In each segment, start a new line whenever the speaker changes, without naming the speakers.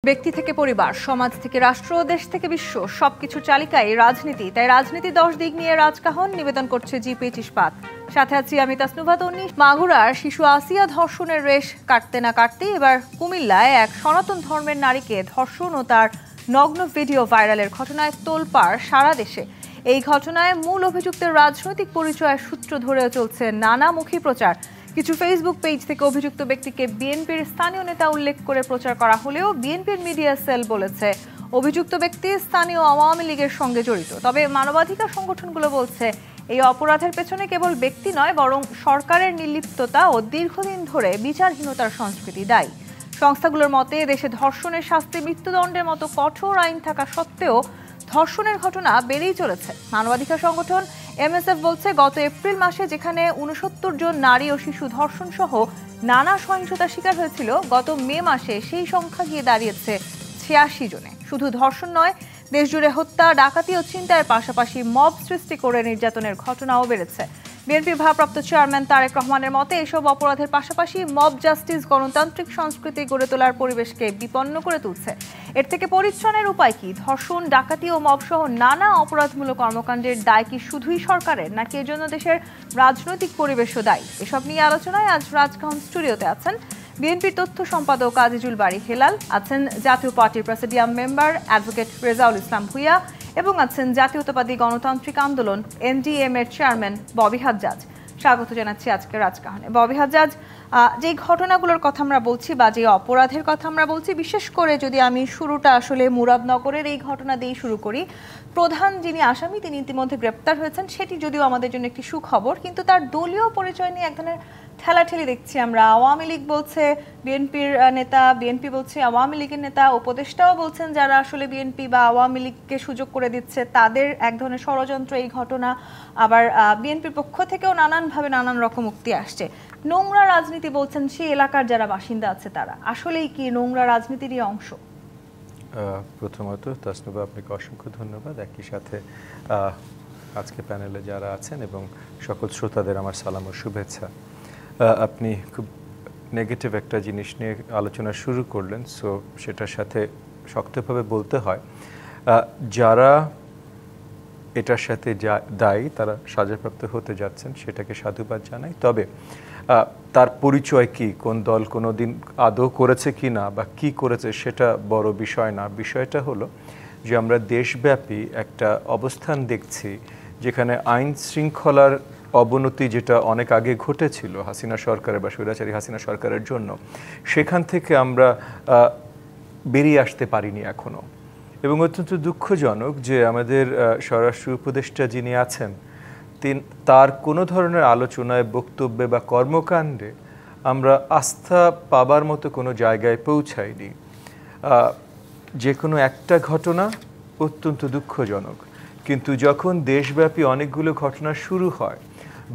ব্যক্তি থেকে পরিবার, সমাজ থেকে রাষ্ট্র, দেশ থেকে বিশ্ব, সবকিছুর চালিকায় রাজনীতি। তাই রাজনীতি 10 দিক নিয়ে রাজকাহন নিবেদন করছে জি.পি. ইস্পাত। সাথে আছি আমি তাসনুভা তন্নি। মাগুরার শিশু আসিয়া ধর্ষণের রেশ কাটতে না কাটতেই এবার কুমিল্লায় এক সনাতন ধর্মের নারীকে ধর্ষণ ও তার নগ্ন ভিডিও ভাইরালের ঘটনায় তোলপাড় সারা দেশে। এই ঘটনায় মূল অভিযুক্তের রাজনৈতিক পরিচয়ের সূত্র ধরেও চলছে নানামুখী প্রচার। কিছু ফেসবুক পেজ থেকে অভিযুক্ত ব্যক্তিকে বিএনপির স্থানীয় নেতা উল্লেখ করে প্রচার করা হলেও বিএনপির মিডিয়া সেল বলেছে অভিযুক্ত ব্যক্তি স্থানীয় আওয়ামী লীগের সঙ্গে জড়িত। তবে মানবাধিকার সংগঠনগুলো বলছে এই অপরাধের পেছনে কেবল ব্যক্তি নয়, বরং সরকারের নির্লিপ্ততা ও দীর্ঘদিন ধরে বিচারহীনতার সংস্কৃতি দায়ী। সংস্থাগুলোর মতে দেশে ধর্ষণের শাস্তি মৃত্যুদণ্ডের মতো কঠোর আইন থাকা সত্ত্বেও ধর্ষণের ঘটনা বেড়েই চলেছে। মানবাধিকার সংগঠন এমএসএফ বলছে গত এপ্রিল মাসে যেখানে 69 জন নারী ও শিশু ধর্ষণ সহ নানা সহিংসতার শিকার হয়েছিল, গত মে মাসে সেই সংখ্যা গিয়ে দাঁড়িয়েছে 86 জনে। শুধু ধর্ষণ নয়, দেশজুড়ে হত্যা, ডাকাতি ও ছিনতাইয়ের পাশাপাশি মব সৃষ্টি করে নির্যাতনের ঘটনাও বেড়েছে। বিএনপির ভারপ্রাপ্ত চেয়ারম্যান তারেক রহমানের মতে এসব অপরাধের পাশাপাশি মব জাস্টিস গণতান্ত্রিক সংস্কৃতি গড়ে তোলার পরিবেশকে বিপন্ন করে তুলছে। এর থেকে পরিত্রাণের উপায় কি? ধর্ষণ, ডাকাতি ও মব সহ নানা অপরাধমূলক কর্মকাণ্ডের দায় কি শুধুই সরকারের, নাকি এর জন্য দেশের রাজনৈতিক পরিবেশও দায়ী? এসব নিয়ে আলোচনায় আজ রাজকাহন স্টুডিওতে আছেন বিএনপির তথ্য সম্পাদক আজিজুল বারী হেলাল, আছেন জাতীয় পার্টির প্রেসিডিয়াম মেম্বার অ্যাডভোকেট রেজাউল ইসলাম ভূঁইয়া এবং আছেন জাতীয়তাবাদী গণতান্ত্রিক আন্দোলন এনডিএম এর চেয়ারম্যান ববি হাজ্জাজ। স্বাগত জানাচ্ছি আজকে রাজকাহনে। ববি হাজ্জাজ, যে ঘটনাগুলোর কথা আমরা বলছি বা যে অপরাধের কথা আমরা বলছি, বিশেষ করে যদি আমি শুরুটা আসলে মুরাদনগরের এই ঘটনা দিয়েই শুরু করি, প্রধান যিনি আসামি তিনি ইতিমধ্যে গ্রেপ্তার হয়েছেন, সেটি যদিও আমাদের জন্য একটি সুখবর, কিন্তু তার দলীয় পরিচয় নিয়ে এক ধরনের ঠেলাঠেলি দেখছি আমরা। আওয়ামী লীগ বলছে বিএনপির নেতা, বিএনপি বলছে আওয়ামী লীগের নেতা, উপদেষ্টাও বলছেন যারা আসলে বিএনপি বা আওয়ামী লীগকে সুযোগ করে দিচ্ছে তাদের এক ধরনের ষড়যন্ত্র এই ঘটনা। আবার বিএনপির পক্ষ থেকেও নানানভাবে নানান রকম উক্তি আসছে। নোংরা রাজনীতি বলছেন সেই এলাকার যারা বাসিন্দা আছে তারা। আসলেই কি নোংরা রাজনীতিরই অংশ?
প্রথমত তাসনুভা, আপনাকে অসংখ্য ধন্যবাদ। একই সাথে আজকে প্যানেলে যারা আছেন এবং সকল শ্রোতাদের আমার সালাম ও শুভেচ্ছা। আপনি খুব নেগেটিভ একটা জিনিস নিয়ে আলোচনা শুরু করলেন, সো সেটার সাথে শক্তভাবে বলতে হয় যারা এটার সাথে দায়ী তারা সাজাপ্রাপ্ত হতে যাচ্ছেন, সেটাকে সাধুবাদ জানাই। তবে তার পরিচয় কি, কোন দল কোনো দিন আদৌ করেছে কি না বা কি করেছে সেটা বড় বিষয় না। বিষয়টা হলো যে আমরা দেশব্যাপী একটা অবস্থান দেখছি যেখানে আইন শৃঙ্খলার অবনতি যেটা অনেক আগে ঘটেছিল হাসিনা সরকারের বা স্বৈরাচারী হাসিনা সরকারের জন্য, সেখান থেকে আমরা বেরিয়ে আসতে পারিনি এখনও। এবং অত্যন্ত দুঃখজনক যে আমাদের স্বরাষ্ট্র উপদেষ্টা যিনি আছেন তার কোনো ধরনের আলোচনায়, বক্তব্যে বা কর্মকাণ্ডে আমরা আস্থা পাবার মতো কোনো জায়গায় পৌঁছাইনি। যে কোনো একটা ঘটনা অত্যন্ত দুঃখজনক, কিন্তু যখন দেশব্যাপী অনেকগুলো ঘটনা শুরু হয়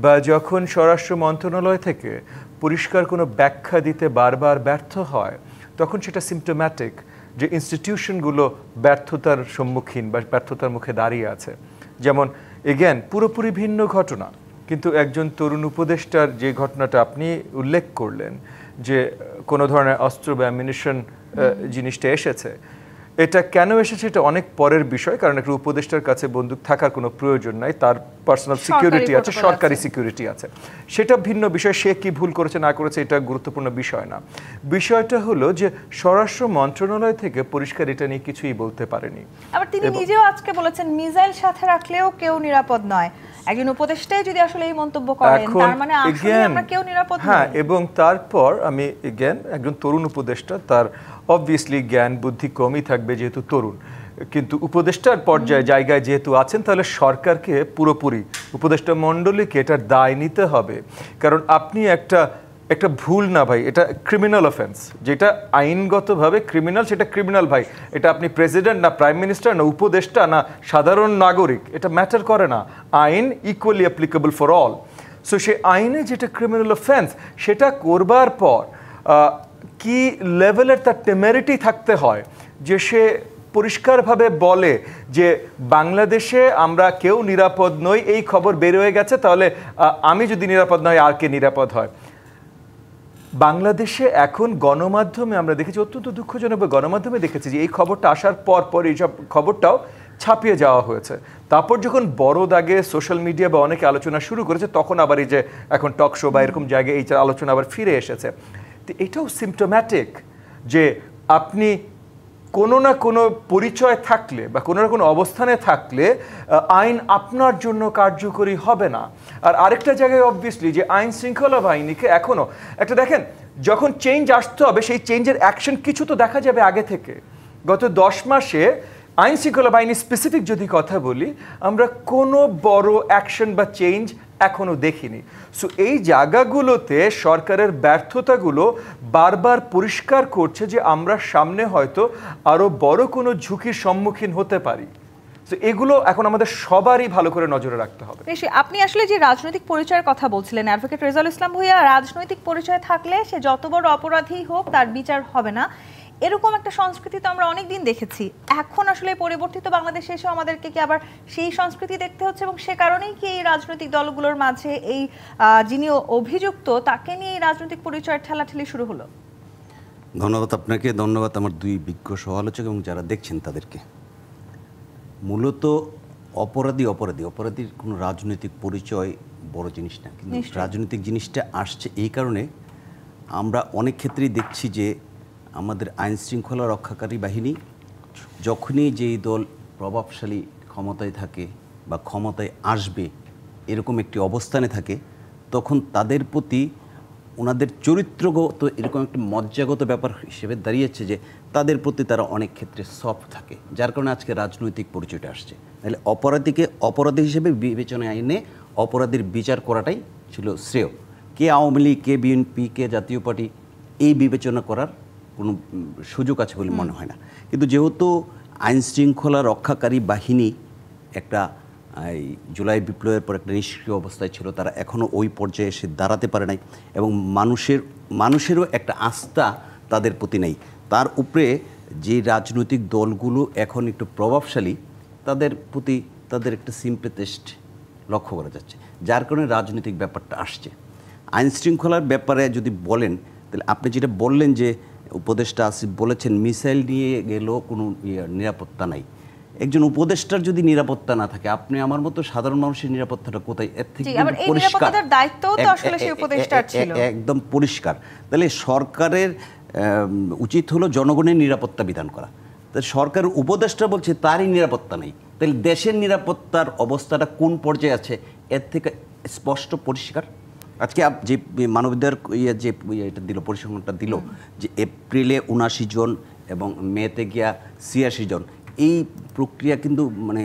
বা যখন স্বরাষ্ট্র মন্ত্রণালয় থেকে পরিষ্কার কোনো ব্যাখ্যা দিতে বারবার ব্যর্থ হয়, তখন সেটা সিমটোম্যাটিক যে ইনস্টিটিউশনগুলো ব্যর্থতার সম্মুখীন বা ব্যর্থতার মুখে দাঁড়িয়ে আছে। যেমন এগেন পুরোপুরি ভিন্ন ঘটনা, কিন্তু একজন তরুণ উপদেষ্টার যে ঘটনাটা আপনি উল্লেখ করলেন যে কোনো ধরনের অস্ত্র বা অ্যামিনিশন জিনিসটা এসেছে, এটা কেন এসেছে এটা অনেক পরের বিষয়, কারণ একটা উপদেষ্টার কাছে বন্দুক থাকার কোনো প্রয়োজন নাই, তার পার্সোনাল সিকিউরিটি আছে, সরকারি সিকিউরিটি আছে, সেটা ভিন্ন বিষয়। সে কি ভুল করেছে না করেছে এটা গুরুত্বপূর্ণ বিষয় না। বিষয়টা হলো যে স্বরাষ্ট্র মন্ত্রণালয় থেকে পরিষ্কার এটা নিয়ে কিছুই বলতে পারেনি।
আবার তিনি নিজেও আজকে বলেছেন মিসাইল সাথে রাখলেও কেউ নিরাপদ নয়। একজন উপদেষ্টাই যদি আসলে এই মন্তব্য করেন, তার মানে আসলে আমরা কেউ নিরাপদ নই।
হ্যাঁ, এবং তারপর আমি একজন তরুণ উপদেষ্টা, তার অবভিয়াসলি জ্ঞান বুদ্ধি কমই থাকবে যেহেতু তরুণ, কিন্তু উপদেষ্টার পর্যায়ে জায়গায় যেহেতু আছেন, তাহলে সরকারকে পুরোপুরি উপদেষ্টা মণ্ডলীকে এটার দায় নিতে হবে। কারণ আপনি একটা ভুল না ভাই, এটা ক্রিমিনাল অফেন্স, যেটা আইনগতভাবে ক্রিমিনাল, সেটা ক্রিমিনাল ভাই। এটা আপনি প্রেসিডেন্ট না প্রাইম মিনিস্টার না উপদেষ্টা না সাধারণ নাগরিক, এটা ম্যাটার করে না। আইন equally applicable for all. So সে আইনে যেটা ক্রিমিনাল অফেন্স, সেটা করবার পর কি লেভেলের তার টেমেরিটি থাকতে হয় যে সে পরিষ্কারভাবে বলে যে বাংলাদেশে আমরা কেউ নিরাপদ নই, এই খবর বের হয়ে গেছে, তাহলে আমি যদি নিরাপদ নয় আর কে নিরাপদ হয়? বাংলাদেশে এখন গণমাধ্যমে আমরা দেখেছি, অত্যন্ত দুঃখজনক গণমাধ্যমে দেখেছি যে এই খবরটা আসার পর এইসব খবরটাও ছাপিয়ে যাওয়া হয়েছে। তারপর যখন বড় দাগে সোশ্যাল মিডিয়া বা অনেকে আলোচনা শুরু করেছে, তখন আবার এই যে এখন টক শো বা এরকম জায়গায় এই আলোচনা আবার ফিরে এসেছে। তো এটাও সিমটোম্যাটিক যে আপনি কোনো না কোনো পরিচয় থাকলে বা কোনো না কোনো অবস্থানে থাকলে আইন আপনার জন্য কার্যকরী হবে না। আর আরেকটা জায়গায় অবভিয়াসলি যে আইন শৃঙ্খলা বাহিনীকে এখনও একটা দেখেন, যখন চেঞ্জ আসতে হবে সেই চেঞ্জের অ্যাকশন কিছু তো দেখা যাবে আগে থেকে। গত 10 মাসে আইন শৃঙ্খলা বাহিনী স্পেসিফিক যদি কথা বলি, আমরা কোনো বড় অ্যাকশন বা চেঞ্জ এখনও দেখিনি। সো এই জায়গাগুলোতে সরকারের ব্যর্থতাগুলো বারবার পরিষ্কার করছে যে আমরা সামনে হয়তো আরও বড় কোনো ঝুঁকির সম্মুখীন হতে পারি। তো এগুলো এখন আমাদের সবারই ভালো করে নজরে রাখতে হবে।
আপনি আসলে যে রাজনৈতিক পরিচয়ের কথা বলছিলেন, অ্যাডভোকেট রেজাউল ইসলাম ভূঁইয়া, রাজনৈতিক পরিচয় থাকলে সে যত বড় অপরাধী হোক তার বিচার হবে না, এরকম একটা সংস্কৃতি তো আমরা অনেকদিন দেখেছি। এখন আসলে পরিবর্তিত বাংলাদেশে এসে আমাদেরকে কি আবার সেই সংস্কৃতি দেখতে হচ্ছে, এবং সে কারণেই কি এই রাজনৈতিক দলগুলোর মাঝে এই যিনি অভিযুক্ত তাকে নিয়ে এই রাজনৈতিক পরিচয়ের ঠেলাঠেলি শুরু হলো?
ধন্যবাদ আপনাকে, ধন্যবাদ আমার দুই বিজ্ঞ সমালোচক এবং যারা দেখছেন তাদেরকে। মূলত অপরাধীর কোনো রাজনৈতিক পরিচয় বড় জিনিস না, কিন্তু রাজনৈতিক জিনিসটা আসছে এই কারণে আমরা অনেক ক্ষেত্রেই দেখছি যে আমাদের আইন শৃঙ্খলা রক্ষাকারী বাহিনী যখনই যেই দল প্রভাবশালী ক্ষমতায় থাকে বা ক্ষমতায় আসবে এরকম একটি অবস্থানে থাকে, তখন তাদের প্রতি ওনাদের চরিত্রগত এরকম একটা মজ্জাগত ব্যাপার হিসেবে দাঁড়িয়েছে যে তাদের প্রতি তারা অনেক ক্ষেত্রে সফট থাকে, যার কারণে আজকে রাজনৈতিক পরিচয়টা আসছে। তাহলে অপরাধীকে অপরাধী হিসেবে বিবেচনায় এনে অপরাধীর বিচার করাটাই ছিল শ্রেয়। কে আওয়ামী লীগ, কে বিএনপি, কে জাতীয় পার্টি, এই বিবেচনা করার কোনো সুযোগ আছে বলে মনে হয় না। কিন্তু যেহেতু আইন শৃঙ্খলা রক্ষাকারী বাহিনী একটা এই জুলাই বিপ্লবের পর একটা নিষ্ক্রিয় অবস্থায় ছিল, তারা এখনও ওই পর্যায়ে এসে দাঁড়াতে পারে নাই, এবং মানুষেরও একটা আস্থা তাদের প্রতি নেই। তার উপরে যে রাজনৈতিক দলগুলো এখন একটু প্রভাবশালী, তাদের প্রতি তাদের একটা সিম্প্যাথিস্ট লক্ষ্য করা যাচ্ছে, যার কারণে রাজনৈতিক ব্যাপারটা আসছে। আইন শৃঙ্খলার ব্যাপারে যদি বলেন, তাহলে আপনি যেটা বললেন যে উপদেষ্টা আসিফ বলেছেন মিসাইল নিয়ে গেলেও কোনো নিরাপত্তা নাই। একজন উপদেষ্টার যদি নিরাপত্তা না থাকে, আপনি আমার মতো সাধারণ মানুষের নিরাপত্তাটা কোথায়? এর থেকে পরিষ্কার একদম পরিষ্কার। তাহলে সরকারের উচিত হলো জনগণের নিরাপত্তা বিধান করা। তাহলে সরকারের উপদেষ্টা বলছে তারই নিরাপত্তা নেই, তাহলে দেশের নিরাপত্তার অবস্থাটা কোন পর্যায়ে আছে এর থেকে স্পষ্ট পরিষ্কার। আজকে যে মানবাধিকার যে এটা দিল, পরিসংখ্যানটা দিল যে এপ্রিলে 79 জন এবং মেতে গিয়া 86 জন, এই প্রক্রিয়া কিন্তু মানে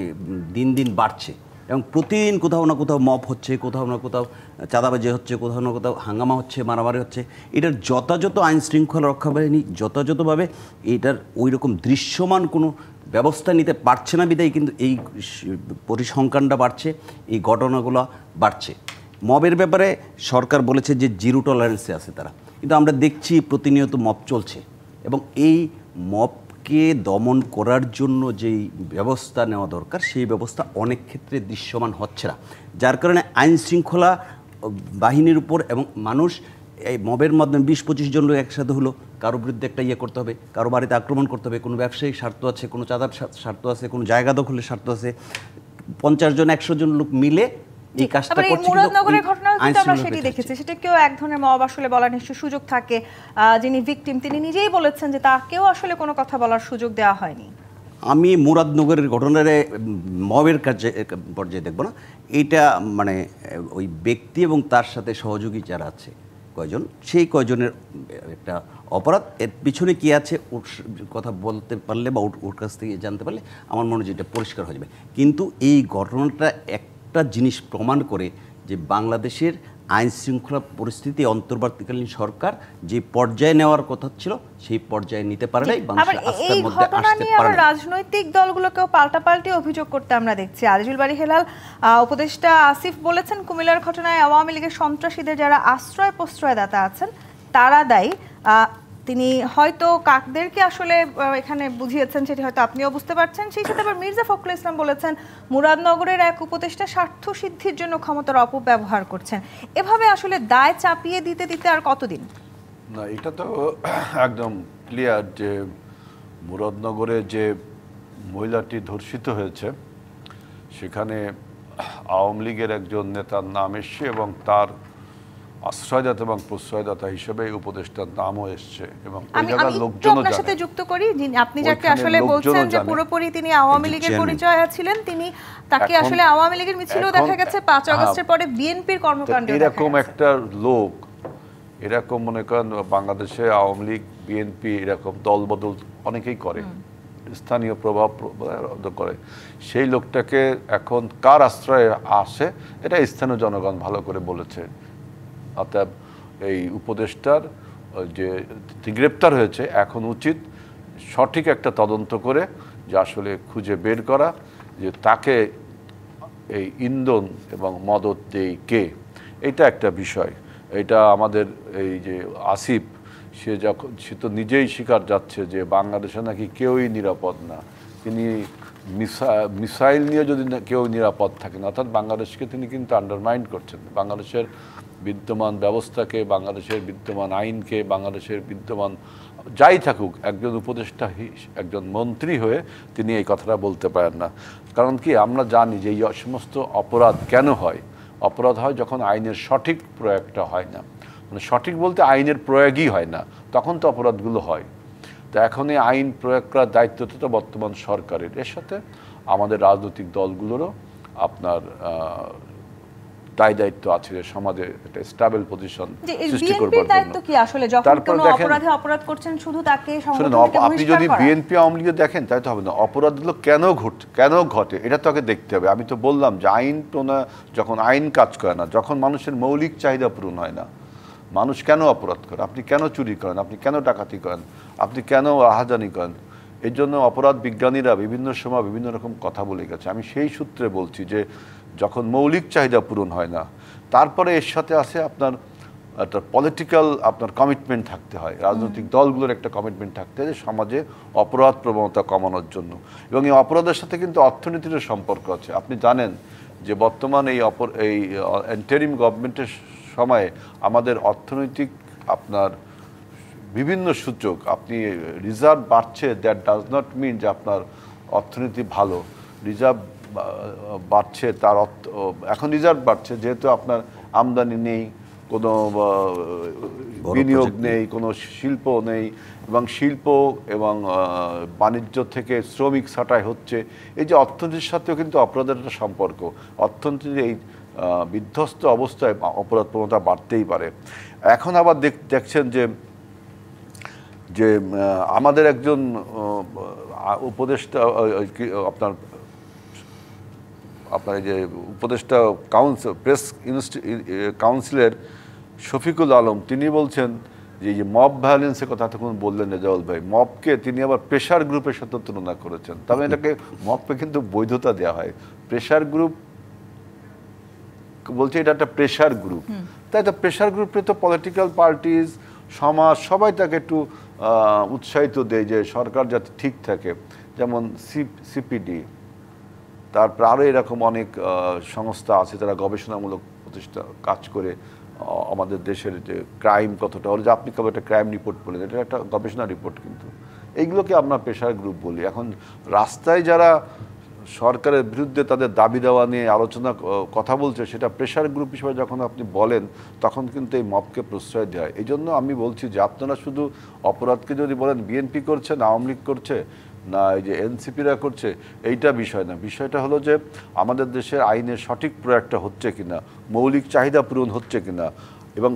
দিন দিন বাড়ছে, এবং প্রতিদিন কোথাও না কোথাও মব হচ্ছে, কোথাও না কোথাও চাঁদাবাজি হচ্ছে, কোথাও না কোথাও হাঙ্গামা হচ্ছে, মারামারি হচ্ছে। এটার যথাযথ আইন শৃঙ্খলা রক্ষা বাহিনী যথাযথভাবে এটার ওই রকম দৃশ্যমান কোনো ব্যবস্থা নিতে পারছে না, বিদায় কিন্তু এই পরিসংখ্যানটা বাড়ছে, এই ঘটনাগুলো বাড়ছে। মবের ব্যাপারে সরকার বলেছে যে জিরো টলারেন্সে আছে তারা, কিন্তু আমরা দেখছি প্রতিনিয়ত মব চলছে, এবং এই মবকে দমন করার জন্য যেই ব্যবস্থা নেওয়া দরকার সেই ব্যবস্থা অনেক ক্ষেত্রে দৃশ্যমান হচ্ছে না, যার কারণে আইন শৃঙ্খলা বাহিনীর উপর এবং মানুষ এই মবের মাধ্যমে 20-25 জন লোক একসাথে হলো, কারো বিরুদ্ধে একটা করতে হবে, কারো বাড়িতে আক্রমণ করতে হবে, কোনো ব্যবসায়িক স্বার্থ আছে, কোনো চাঁদার স্বার্থ আছে, কোনো জায়গা দখলের স্বার্থ আছে, 50 জন 100 জন লোক মিলে এই কাজটা করছে।
মুরাদনগরের ঘটনাও কিন্তু আমরা সেটি দেখেছি, সেটাকেও এক ধরনের মব আসলে বলার নিশ্চয় সুযোগ থাকে। যিনি ভিকটিম তিনি নিজেই বলেছেন যে তাকেও আসলে কোনো কথা বলার সুযোগ দেওয়া হয়নি।
আমি মুরাদনগরের ঘটনারে মবের কাজে পর্যায়ে দেখব না, এটা মানে ওই ব্যক্তি এবং তার সাথে সহযোগী যারা আছে কয়জন, সেই কয়জনের একটা অপরাধ। এর পিছনে কী আছে ওর কথা বলতে পারলে বা ওর কাছ থেকে জানতে পারলে আমার মনে হয় এটা পরিষ্কার হয়ে যাবে। কিন্তু এই ঘটনাটা একটা জিনিস প্রমাণ করে যে বাংলাদেশের আইন শৃঙ্খলা পরিস্থিতি অন্তর্বর্তীকালীন সরকার যে পর্যায়ে নেওয়ার কথা ছিল সেই পর্যায়ে নিতে পারে নাই, মানুষের আস্থার মধ্যে আসতে পারে না।
রাজনৈতিক দলগুলোকেও পাল্টাপাল্টি অভিযোগ করতে আমরা দেখছি। আজিজুল বারী হেলাল, উপদেষ্টা আসিফ বলেছেন কুমিল্লার ঘটনায় আওয়ামী লীগের সন্ত্রাসীদের যারা আশ্রয় প্রশ্রয়দাতা আছেন তারা দায়ী। তিনি হয়তো কাকদেরকে আসলে এখানে বুঝিয়েছেন, সেটি হয়তো আপনিও বুঝতে পারছেন। সেই সাথে আবার মির্জা ফখরুল ইসলাম বলেছেন মুরাদনগরের এক উপদেষ্টা স্বার্থ সিদ্ধির জন্য ক্ষমতার অপব্যবহার করছেন। এভাবে আসলে দায় চাপিয়ে দিতে দিতে আর কতদিন?
না, এটা তো একদম ক্লিয়ার যে মুরাদনগরে যে মহিলাটি ধর্ষিত হয়েছে সেখানে আওয়ামী লীগের একজন নেতার নাম এসছে এবং তার আশ্রয়দাতা এবং প্রশ্রয়দাতা হিসেবে উপদেষ্টার নামও এসছে এবং ওই
আমি
জায়গার
একটু
লোকজনও
আপনার সাথে
জানে।
যুক্ত করি, আপনি যাকে
ওইখানে
আসলে
লোকজনও
বলছেন যে
জানে।
পুরোপুরি তিনি আওয়ামী লীগের
চেয়ারম্যান।
পরিচয় ছিলেন, তিনি তাকে
এখন-
আসলে আওয়ামী লীগের মিছিলও
এখন-
দেখা গেছে, 5
হ্যাঁ।
আগস্টের পরে বিএনপির
তো
কর্মকাণ্ড
এরকম একটা লোক, এরকম মনে করেন বাংলাদেশে আওয়ামী লীগ বিএনপি এরকম দলবদল অনেকেই করে, স্থানীয় প্রভাব করে, সেই লোকটাকে এখন কার আশ্রয়ে আসে এটা স্থানীয় জনগণ ভালো করে বলেছে। অর্থাৎ এই উপদেষ্টার যে গ্রেপ্তার হয়েছে এখন উচিত সঠিক একটা তদন্ত করে যে আসলে খুঁজে বের করা যে তাকে এই ইন্ধন এবং মদত দেয় কে, এটা একটা বিষয়। এটা আমাদের এই যে আসিফ, সে তো নিজেই স্বীকার যাচ্ছে যে বাংলাদেশে নাকি কেউই নিরাপদ না, তিনি মিসাইল নিয়ে যদি কেউ নিরাপদ থাকে না, অর্থাৎ বাংলাদেশকে তিনি কিন্তু আন্ডারমাইন্ড করছেন। বাংলাদেশের বিদ্যমান ব্যবস্থাকে, বাংলাদেশের বিদ্যমান আইনকে, বাংলাদেশের বিদ্যমান যাই থাকুক, একজন উপদেষ্টা একজন মন্ত্রী হয়ে তিনি এই কথাটা বলতে পারেন না। কারণ কি, আমরা জানি যে এই সমস্ত অপরাধ কেন হয়। অপরাধ হয় যখন আইনের সঠিক প্রয়োগটা হয় না, মানে সঠিক বলতে আইনের প্রয়োগই হয় না, তখন তো অপরাধগুলো হয়। তো এখন এই আইন প্রয়োগ করার দায়িত্বটা তো বর্তমান সরকারের, এর সাথে আমাদের রাজনৈতিক দলগুলোরও আপনার দায়িত্ব আছে যে সমাজে একটা স্টেবল পজিশন সৃষ্টি করবার
দায়িত্ব কি আসলে, যখন কোনো অপরাধে অপরাধ করছেন শুধু তাকে সংগঠন থেকে
আপনি যদি বিএনপি আওয়ামী লীগে দেখেন তাই তো হবে না, অপরাধগুলো কেন ঘটে এটা তো আগে দেখতে হবে। আমি তো বললাম যে আইন তো না, যখন আইন কাজ করে না, যখন মানুষের মৌলিক চাহিদা পূরণ হয় না, মানুষ কেন অপরাধ করে, আপনি কেন চুরি করেন, আপনি কেন ডাকাতি করেন, আপনি কেন রাহাজানি করেন, এর জন্য অপরাধ বিজ্ঞানীরা বিভিন্ন সময় বিভিন্ন রকম কথা বলে গেছে। আমি সেই সূত্রে বলছি যে যখন মৌলিক চাহিদা পূরণ হয় না, তারপরে এর সাথে আছে আপনার একটা পলিটিক্যাল আপনার কমিটমেন্ট থাকতে হয়, রাজনৈতিক দলগুলোর একটা কমিটমেন্ট থাকতে হয় যে সমাজে অপরাধ প্রবণতা কমানোর জন্য। এবং এই অপরাধের সাথে কিন্তু অর্থনীতিরও সম্পর্ক আছে। আপনি জানেন যে বর্তমান এই ইন্টারিম গভর্নমেন্টের সময়ে আমাদের অর্থনৈতিক আপনার বিভিন্ন সূচক, আপনি রিজার্ভ বাড়ছে, দ্যাট ডাজ নট মিন যে আপনার অর্থনীতি ভালো। রিজার্ভ বাড়ছে, তার এখন রিজার্ভ বাড়ছে যেহেতু আপনার আমদানি নেই, কোনো বিনিয়োগ নেই, কোনো শিল্প নেই, এবং শিল্প এবং বাণিজ্য থেকে শ্রমিক ছাঁটাই হচ্ছে। এই যে অর্থনীতির সাথেও কিন্তু অপরাধের একটা সম্পর্ক। অর্থনীতির এই বিধ্বস্ত অবস্থায় অপরাধ প্রবণতা বাড়তেই পারে। এখন আবার দেখছেন যে আমাদের একজন উপদেষ্টা আপনার এই যে উপদেষ্টা প্রেস কাউন্সিলের শফিকুল আলম, তিনি বলছেন যে এই যে মব ভায়োলেন্সের কথা তখন বললেন রেজাউল ভাই, মবকে তিনি আবার প্রেশার গ্রুপের সাথে তুলনা করেছেন। তবে এটাকে মবকে কিন্তু বৈধতা দেওয়া হয়, প্রেশার গ্রুপ বলছে এটা একটা প্রেশার গ্রুপ। তাই তো প্রেশার গ্রুপে তো পলিটিক্যাল পার্টিজ, সমাজ সবাই তাকে একটু উৎসাহিত দেয় যে সরকার যাতে ঠিক থাকে, যেমন সিপিডি, তারপর আরও এরকম অনেক সংস্থা আছে যারা গবেষণামূলক প্রতিষ্ঠা কাজ করে আমাদের দেশের যে ক্রাইম কতটা হলো, যে আপনি কবে একটা ক্রাইম রিপোর্ট বললেন, এটা একটা গবেষণা রিপোর্ট, কিন্তু এইগুলোকে আমরা প্রেশার গ্রুপ বলি। এখন রাস্তায় যারা সরকারের বিরুদ্ধে তাদের দাবি দেওয়া নিয়ে আলোচনা কথা বলছে, সেটা প্রেশার গ্রুপ হিসেবে যখন আপনি বলেন তখন কিন্তু এই মবকে প্রশ্রয় দেয়। এই জন্য আমি বলছি যে আপনারা শুধু অপরাধকে যদি বলেন বিএনপি করছে না আওয়ামী লীগ করছে না এই যে এনসিপিরা করছে, এইটা বিষয় না। বিষয়টা হলো যে আমাদের দেশের আইনের সঠিক প্রয়োগটা হচ্ছে কিনা, মৌলিক চাহিদা পূরণ হচ্ছে কিনা, এবং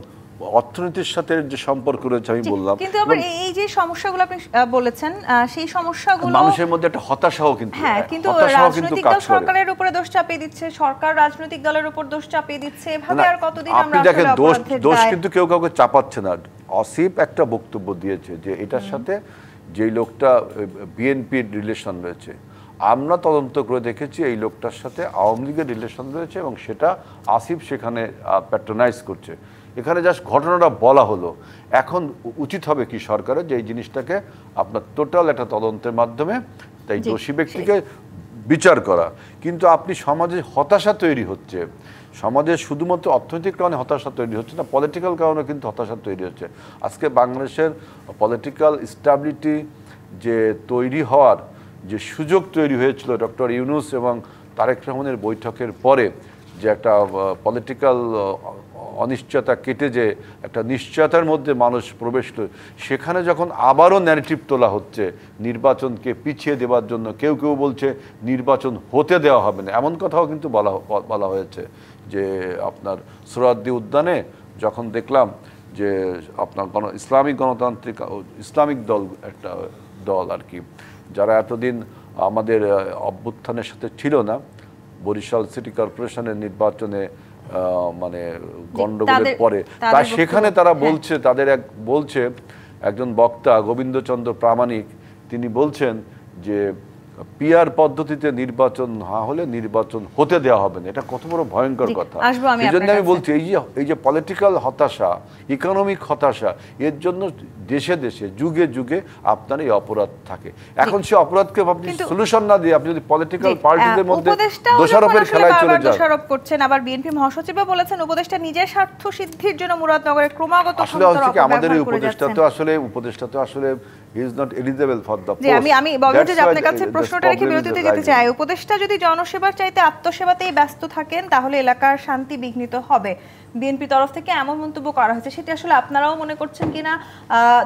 অর্থনীতির সাথে যে সম্পর্ক রয়েছে আমি বললাম।
কিন্তু আবার এই যে সমস্যাগুলো আপনি বলেছেন, সেই সমস্যাগুলো
মানুষের মধ্যে একটা হতাশাও কিন্তু,
হ্যাঁ, কিন্তু রাজনৈতিক দল সরকারের উপরে দোষ চাপিয়ে দিচ্ছে, সরকার রাজনৈতিক দলের উপর দোষ চাপিয়ে দিচ্ছে, এভাবে আর কতদিন আমরা
আপনি দেখেন দোষ কিন্তু কেউ কাউকে চাপাচ্ছে না। আসিফ একটা বক্তব্য দিয়েছে যে এটার সাথে যেই লোকটা বিএনপির রিলেশন রয়েছে, আমরা তদন্ত করে দেখেছি এই লোকটার সাথে আওয়ামী লীগের রিলেশন রয়েছে এবং সেটা আসিফ সেখানে প্যাট্রোনাইজ করছে। এখানে জাস্ট ঘটনাটা বলা হলো। এখন উচিত হবে কি সরকারের যে এই জিনিসটাকে আপনার টোটাল একটা তদন্তের মাধ্যমে তাই দোষী ব্যক্তিকে বিচার করা। কিন্তু আপনি সমাজে হতাশা তৈরি হচ্ছে, সমাজে শুধুমাত্র অর্থনৈতিক কারণে হতাশা তৈরি হচ্ছে না, পলিটিক্যাল কারণে কিন্তু হতাশা তৈরি হচ্ছে। আজকে বাংলাদেশের পলিটিক্যাল স্ট্যাবিলিটি যে তৈরি হওয়ার যে সুযোগ তৈরি হয়েছিল ডক্টর ইউনূস এবং তারেক রহমানের বৈঠকের পরে, যে একটা পলিটিক্যাল অনিশ্চয়তা কেটে যে একটা নিশ্চয়তার মধ্যে মানুষ প্রবেশ করে, সেখানে যখন আবারও ন্যারেটিভ তোলা হচ্ছে নির্বাচনকে পিছিয়ে দেওয়ার জন্য, কেউ কেউ বলছে নির্বাচন হতে দেওয়া হবে না, এমন কথাও কিন্তু বলা হয়েছে। যে আপনার সোহরাওয়ার্দী উদ্যানে যখন দেখলাম যে আপনার ইসলামিক গণতান্ত্রিক ইসলামিক দল, একটা দল আর কি, যারা এতদিন আমাদের অভ্যুত্থানের সাথে ছিল না, বরিশাল সিটি কর্পোরেশনের নির্বাচনে মানে গন্ডগোলের পরে, তা সেখানে তারা বলছে, তাদের বলছে একজন বক্তা গোবিন্দচন্দ্র প্রামাণিক, তিনি বলছেন যে পিআর পদ্ধতিতে নির্বাচন না হলে নির্বাচন হতে দেওয়া হবে না। এটা কত বড় ভয়ঙ্কর কথা। এই জন্য আমি বলছি এই যে পলিটিক্যাল হতাশা, ইকোনমিক হতাশা, এর জন্য দেশে দেশে যুগে যুগে আপনার এই অপরাধ থাকে। এখন সে অপরাধকে আপনি সলিউশন না দিয়ে আপনি যদি পলিটিক্যাল পার্টিদের মধ্যে দোষারোপের খেলায় চলে যান।
দোষারোপ করছেন। আবার বিএনপি মহাসচিবও বলেছেন উপদেষ্টা নিজের স্বার্থ সিদ্ধির জন্য মুরাদনগরে ক্রমাগত
আসলে আমাদের এই উপদেষ্টা তো আসলে he is not eligible for the post.
আমি বলতে যে আপনার কাছে প্রশ্নটা রেখে বিরতিতে যেতে চাই। উপদেষ্টা যদি জনসেবার চাইতে আত্মসেবাতেই ব্যস্ত থাকেন তাহলে এলাকার শান্তি বিঘ্নিত হবে। বিএনপি তরফ থেকে এমন মন্তব্য করা হয়েছে, সেটা আসলে আপনারাও মনে করছেন কিনা?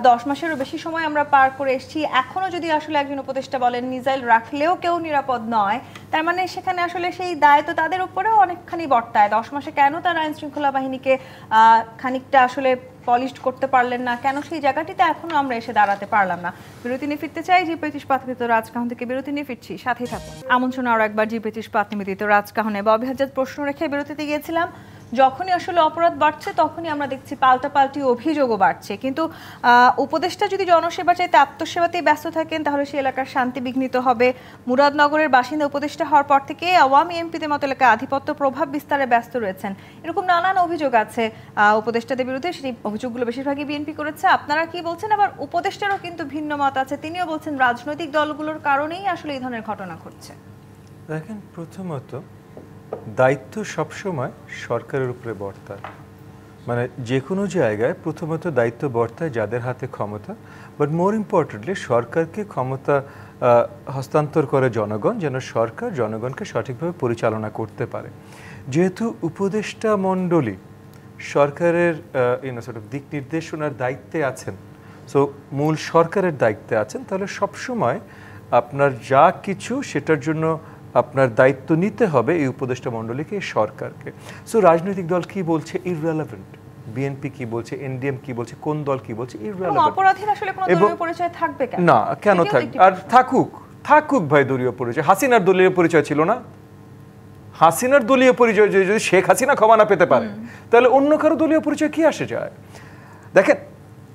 10 মাসেরও বেশি সময় আমরা পার করে এসেছি, এখনো যদি আসলে একজন উপদেষ্টা বলেন মিসাইল রাখলেও কেউ নিরাপদ নয়, তার মানে সেখানে আসলে সেই দায় তো তাদের উপরেও অনেকখানি বর্তায়। 10 মাসে কেন তারা আইন শৃঙ্খলা বাহিনীকে খানিকটা আসলে পলিশড করতে পারলেন না, কেন সেই জায়গাটিতে এখনো আমরা এসে দাঁড়াতে পারলাম না? বিরতি নিয়ে ফিরতে চাই। জি25 পাতনিমিত রাজকাহন থেকে বিরতি নিয়ে ফিরছি, সাথেই থাকুন। আমন্ত্রণ আরো একবার জি25 পাতনিমিত রাজকাহনে। ববি হাজার প্রশ্ন রেখে বিরতিতে গিয়েছিলাম। যখনই আসলে অপরাধ বাড়ছে তখনই আমরা দেখছি পাল্টাপাল্টি অভিযোগও বাড়ছে। কিন্তু উপদেষ্টা যদি জনসেবা চাইতে আত্মসেবাতেই ব্যস্ত থাকেন তাহলে সেই এলাকার শান্তি বিঘ্নিত হবে। মুরাদনগরের বাসিন্দা উপদেষ্টা হওয়ার পর থেকে আওয়ামী এমপিদের মতো এলাকায় আধিপত্য প্রভাব বিস্তারে ব্যস্ত রয়েছেন, এরকম নানান অভিযোগ আছে উপদেষ্টাদের বিরুদ্ধে। সেই অভিযোগগুলো বেশিরভাগই বিএনপি করেছে। আপনারা কি বলছেন? আবার উপদেষ্টারও কিন্তু ভিন্ন মত আছে, তিনিও বলছেন রাজনৈতিক দলগুলোর কারণেই আসলে এই ধরনের ঘটনা ঘটছে।
দেখেন, প্রথমত দায়িত্ব সবসময় সরকারের উপরে বর্তায়, মানে যে কোনো জায়গায় প্রথমত দায়িত্ব বর্তায় যাদের হাতে ক্ষমতা, বাট মোর ইম্পর্টেন্টলি সরকারকে ক্ষমতা হস্তান্তর করে জনগণ, যেন সরকার জনগণকে সঠিকভাবে পরিচালনা করতে পারে। যেহেতু উপদেষ্টা মণ্ডলী সরকারের দিক নির্দেশনার দায়িত্বে আছেন, সো মূল সরকারের দায়িত্বে আছেন, তাহলে সবসময় আপনার যা কিছু সেটার জন্য আপনার দায়িত্ব নিতে হবে এই উপদেষ্টা মণ্ডলীকে, সরকারকে। সো রাজনৈতিক দল কি বলছে ইররিলেভেন্ট, বিএনপি কি বলছে, এনডিএম কি বলছে, কোন দল কি বলছে ইররিলেভেন্ট।
অপরাধীর আসলে কোনো দলীয় পরিচয় থাকবে কেন?
না, কেন থাকবে? আর থাকুক ভাই দলীয় পরিচয়। হাসিনার দলীয় পরিচয় ছিল না? হাসিনার দলীয় পরিচয় যদি শেখ হাসিনা ক্ষমা না পেতে পারে তাহলে অন্য কারো দলীয় পরিচয় কি আসে যায়? দেখেন,